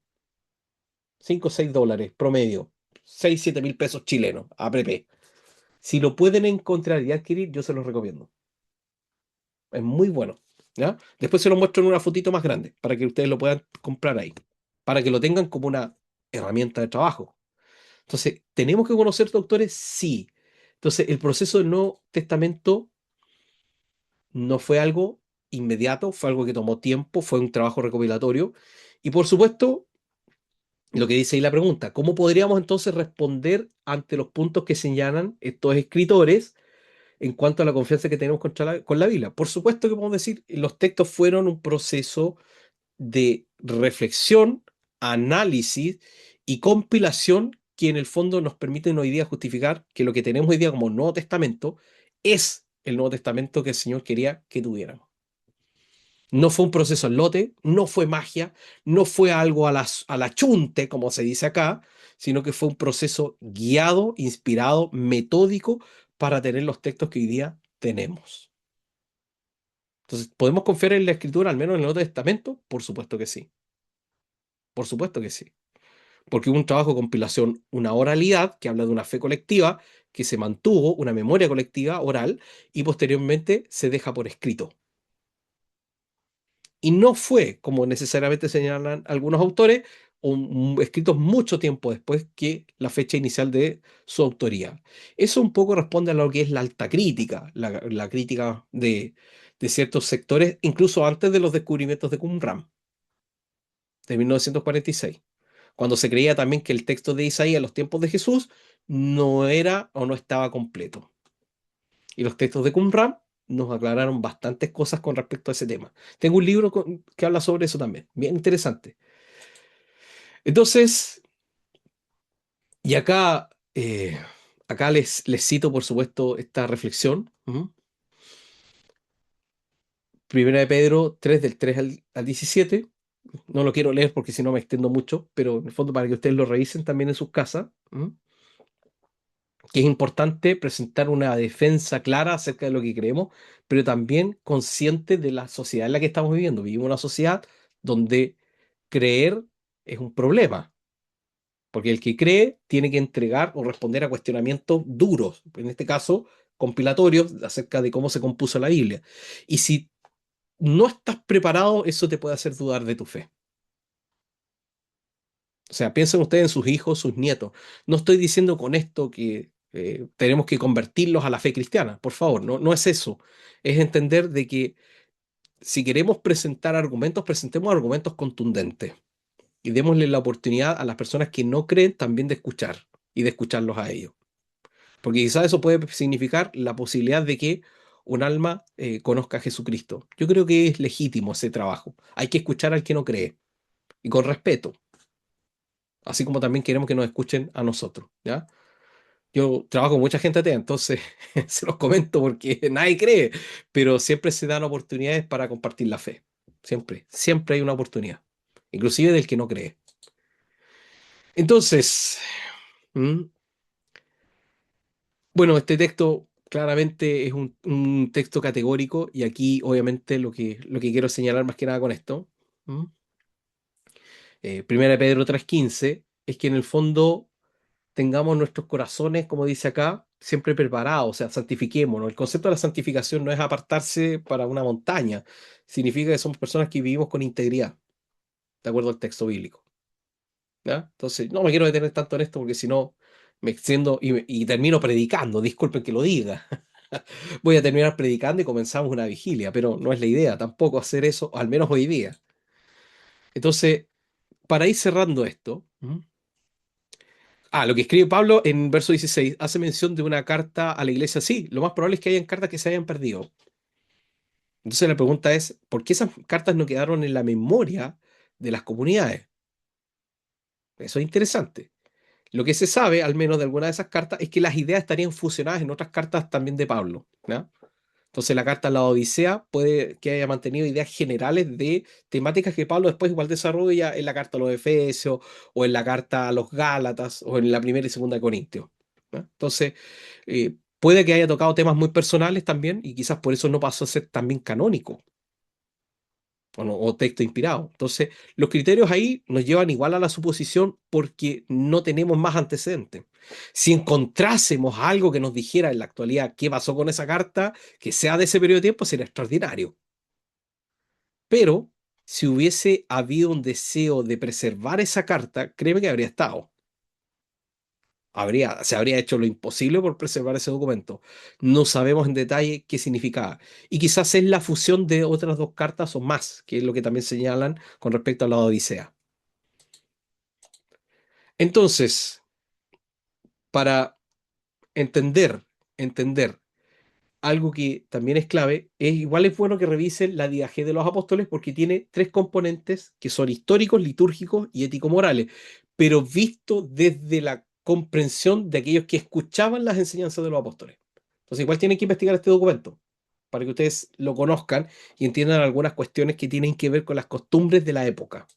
5 o $6 promedio. 6 7 mil pesos chilenos, APP. Si lo pueden encontrar y adquirir, yo se los recomiendo. Es muy bueno. ¿Ya? Después se lo muestro en una fotito más grande para que ustedes lo puedan comprar ahí. Para que lo tengan como una herramienta de trabajo. Entonces, ¿tenemos que conocer doctores? Sí. Entonces, el proceso del Nuevo Testamento no fue algo inmediato, fue algo que tomó tiempo, fue un trabajo recopilatorio. Y por supuesto, lo que dice ahí la pregunta, ¿cómo podríamos entonces responder ante los puntos que señalan estos escritores en cuanto a la confianza que tenemos con la Biblia? Por supuesto que podemos decir, los textos fueron un proceso de reflexión, análisis y compilación que en el fondo nos permiten hoy día justificar que lo que tenemos hoy día como Nuevo Testamento es el Nuevo Testamento que el Señor quería que tuviéramos. No fue un proceso al lote, no fue magia, no fue algo a la chunte, como se dice acá, sino que fue un proceso guiado, inspirado, metódico para tener los textos que hoy día tenemos. Entonces, ¿podemos confiar en la Escritura, al menos en el Nuevo Testamento? Por supuesto que sí. Por supuesto que sí. Porque hubo un trabajo de compilación, una oralidad que habla de una fe colectiva que se mantuvo, una memoria colectiva oral, y posteriormente se deja por escrito. Y no fue, como necesariamente señalan algunos autores, escritos mucho tiempo después que la fecha inicial de su autoría. Eso un poco responde a lo que es la alta crítica, la crítica de ciertos sectores, incluso antes de los descubrimientos de Qumran, de 1946, cuando se creía también que el texto de Isaías en los tiempos de Jesús no era o no estaba completo. Y los textos de Qumran nos aclararon bastantes cosas con respecto a ese tema. Tengo un libro que habla sobre eso también, bien interesante. Entonces, y acá les cito, por supuesto, esta reflexión. Primera de Pedro 3 del 3 al 17. No lo quiero leer porque si no me extiendo mucho, pero en el fondo para que ustedes lo revisen también en sus casas. Que es importante presentar una defensa clara acerca de lo que creemos, pero también consciente de la sociedad en la que estamos viviendo. Vivimos en una sociedad donde creer es un problema, porque el que cree tiene que entregar o responder a cuestionamientos duros, en este caso compilatorios, acerca de cómo se compuso la Biblia. Y si no estás preparado, eso te puede hacer dudar de tu fe. O sea, piensen ustedes en sus hijos, sus nietos. No estoy diciendo con esto que tenemos que convertirlos a la fe cristiana, por favor, no, no es eso. Es entender de que si queremos presentar argumentos, presentemos argumentos contundentes y démosle la oportunidad a las personas que no creen también de escuchar y de escucharlos a ellos. Porque quizás eso puede significar la posibilidad de que un alma conozca a Jesucristo. Yo creo que es legítimo ese trabajo. Hay que escuchar al que no cree y con respeto, así como también queremos que nos escuchen a nosotros, ¿ya? Yo trabajo con mucha gente atea, entonces se los comento porque nadie cree, pero siempre se dan oportunidades para compartir la fe. Siempre, siempre hay una oportunidad, inclusive del que no cree. Entonces, ¿mm? Bueno, este texto claramente es un texto categórico y aquí obviamente lo que quiero señalar más que nada con esto, ¿mm? Primera de Pedro 3:15, es que en el fondo tengamos nuestros corazones, como dice acá, siempre preparados, o sea, santifiquémonos. El concepto de la santificación no es apartarse para una montaña, significa que somos personas que vivimos con integridad, de acuerdo al texto bíblico, ¿ya? Entonces, no me quiero detener tanto en esto porque si no me extiendo y termino predicando, disculpen que lo diga. Voy a terminar predicando y comenzamos una vigilia, pero no es la idea tampoco hacer eso, al menos hoy día. Entonces, para ir cerrando esto, lo que escribe Pablo en verso 16 hace mención de una carta a la iglesia. Sí, lo más probable es que hayan cartas que se hayan perdido. Entonces la pregunta es, ¿por qué esas cartas no quedaron en la memoria de las comunidades? Eso es interesante. Lo que se sabe, al menos de alguna de esas cartas, es que las ideas estarían fusionadas en otras cartas también de Pablo, ¿ya? Entonces la carta a la Odisea puede que haya mantenido ideas generales de temáticas que Pablo después igual desarrolla en la carta a los Efesios o en la carta a los Gálatas o en la primera y segunda de Corintios, ¿no? Entonces, puede que haya tocado temas muy personales también y quizás por eso no pasó a ser también canónico o texto inspirado. Entonces, los criterios ahí nos llevan igual a la suposición porque no tenemos más antecedentes. Si encontrásemos algo que nos dijera en la actualidad qué pasó con esa carta, que sea de ese periodo de tiempo, sería extraordinario. Pero si hubiese habido un deseo de preservar esa carta, créeme que habría estado. Se habría hecho lo imposible por preservar ese documento. No sabemos en detalle qué significaba. Y quizás es la fusión de otras dos cartas o más, que es lo que también señalan con respecto a la Odisea. Entonces, para entender algo que también es clave, igual es bueno que revisen la didaje de los apóstoles porque tiene tres componentes que son históricos, litúrgicos y ético-morales, pero visto desde la comprensión de aquellos que escuchaban las enseñanzas de los apóstoles. Entonces, igual tienen que investigar este documento para que ustedes lo conozcan y entiendan algunas cuestiones que tienen que ver con las costumbres de la época.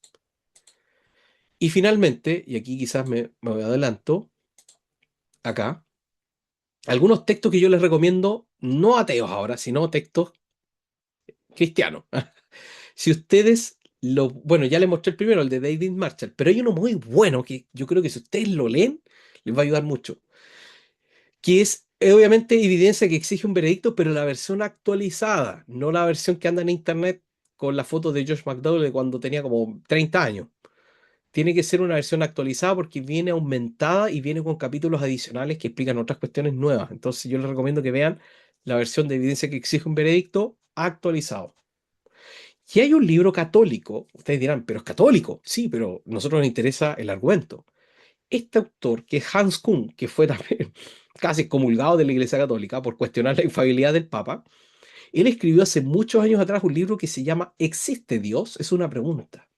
Y finalmente, y aquí quizás me adelanto, acá, algunos textos que yo les recomiendo, no ateos ahora, sino textos cristianos. Si ustedes bueno, ya les mostré el primero, el de David Marshall, pero hay uno muy bueno que yo creo que si ustedes lo leen, les va a ayudar mucho, que es obviamente evidencia que exige un veredicto, pero la versión actualizada, no la versión que anda en internet con la foto de Josh McDowell de cuando tenía como 30 años. Tiene que ser una versión actualizada porque viene aumentada y viene con capítulos adicionales que explican otras cuestiones nuevas. Entonces yo les recomiendo que vean la versión de evidencia que exige un veredicto actualizado. Y hay un libro católico, ustedes dirán, pero es católico, sí, pero a nosotros nos interesa el argumento. Este autor, que es Hans Kuhn, que fue también casi comulgado de la Iglesia Católica por cuestionar la infalibilidad del Papa, él escribió hace muchos años atrás un libro que se llama ¿Existe Dios? Es una pregunta.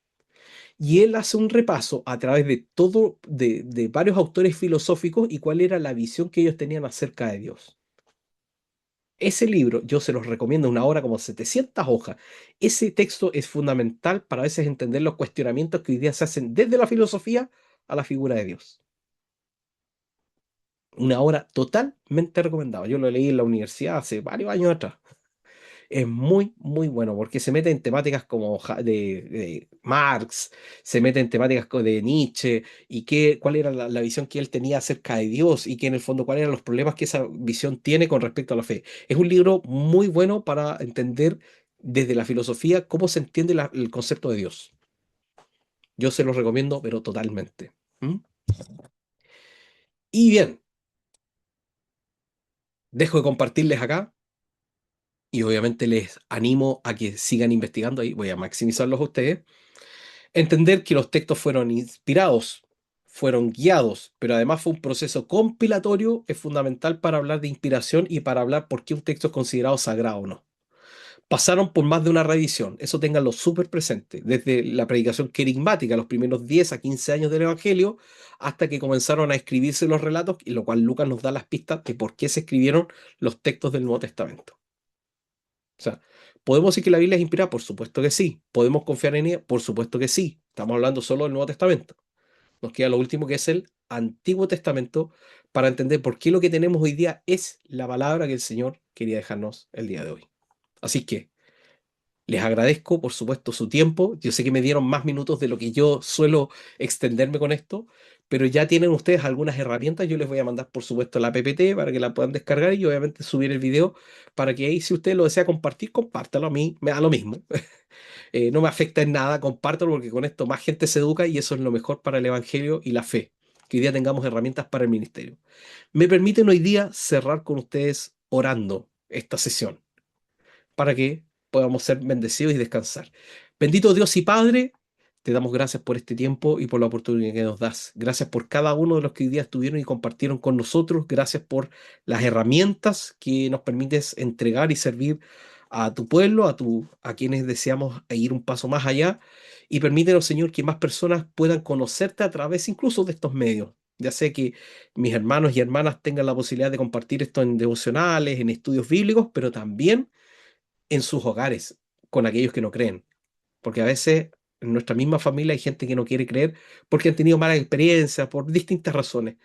Y él hace un repaso a través de de varios autores filosóficos y cuál era la visión que ellos tenían acerca de Dios. Ese libro, yo se los recomiendo, una obra como 700 hojas. Ese texto es fundamental para a veces entender los cuestionamientos que hoy día se hacen desde la filosofía a la figura de Dios. Una obra totalmente recomendada. Yo lo leí en la universidad hace varios años atrás. Es muy, muy bueno porque se mete en temáticas como de Marx, se mete en temáticas de Nietzsche y cuál era la visión que él tenía acerca de Dios y que en el fondo cuáles eran los problemas que esa visión tiene con respecto a la fe. Es un libro muy bueno para entender desde la filosofía cómo se entiende el concepto de Dios. Yo se los recomiendo, pero totalmente. ¿Mm? Y bien, dejo de compartirles acá y obviamente les animo a que sigan investigando ahí. Voy a maximizarlos a ustedes. Entender que los textos fueron inspirados, fueron guiados, pero además fue un proceso compilatorio, es fundamental para hablar de inspiración y para hablar por qué un texto es considerado sagrado o no. Pasaron por más de una revisión, eso ténganlo súper presente, desde la predicación querigmática, los primeros 10 a 15 años del Evangelio, hasta que comenzaron a escribirse los relatos, y lo cual Lucas nos da las pistas de por qué se escribieron los textos del Nuevo Testamento. O sea, ¿podemos decir que la Biblia es inspirada? Por supuesto que sí. ¿Podemos confiar en ella? Por supuesto que sí. Estamos hablando solo del Nuevo Testamento. Nos queda lo último, que es el Antiguo Testamento, para entender por qué lo que tenemos hoy día es la palabra que el Señor quería dejarnos el día de hoy. Así que les agradezco, por supuesto, su tiempo. Yo sé que me dieron más minutos de lo que yo suelo extenderme con esto, pero ya tienen ustedes algunas herramientas. Yo les voy a mandar, por supuesto, la PPT para que la puedan descargar, y obviamente subir el video para que ahí, si usted lo desea compartir, compártalo. A mí me da lo mismo. No me afecta en nada, compártelo, porque con esto más gente se educa, y eso es lo mejor para el Evangelio y la fe. Que hoy día tengamos herramientas para el ministerio. Me permiten hoy día cerrar con ustedes orando esta sesión, para que podamos ser bendecidos y descansar. Bendito Dios y Padre, te damos gracias por este tiempo y por la oportunidad que nos das. Gracias por cada uno de los que hoy día estuvieron y compartieron con nosotros. Gracias por las herramientas que nos permites entregar y servir a tu pueblo, a quienes deseamos ir un paso más allá. Y permítenos, Señor, que más personas puedan conocerte a través incluso de estos medios. Ya sé que mis hermanos y hermanas tengan la posibilidad de compartir esto en devocionales, en estudios bíblicos, pero también en sus hogares con aquellos que no creen. Porque a veces en nuestra misma familia hay gente que no quiere creer porque han tenido malas experiencias por distintas razones.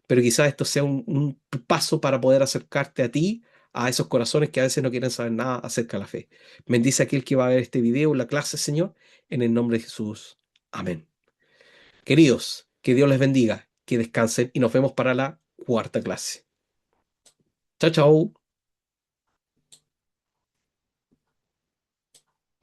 Pero quizás esto sea un paso para poder acercarte a ti, a esos corazones que a veces no quieren saber nada acerca de la fe. Bendice a aquel que va a ver este video, la clase, Señor, en el nombre de Jesús. Amén. Queridos, que Dios les bendiga, que descansen, y nos vemos para la cuarta clase. Chao, chao.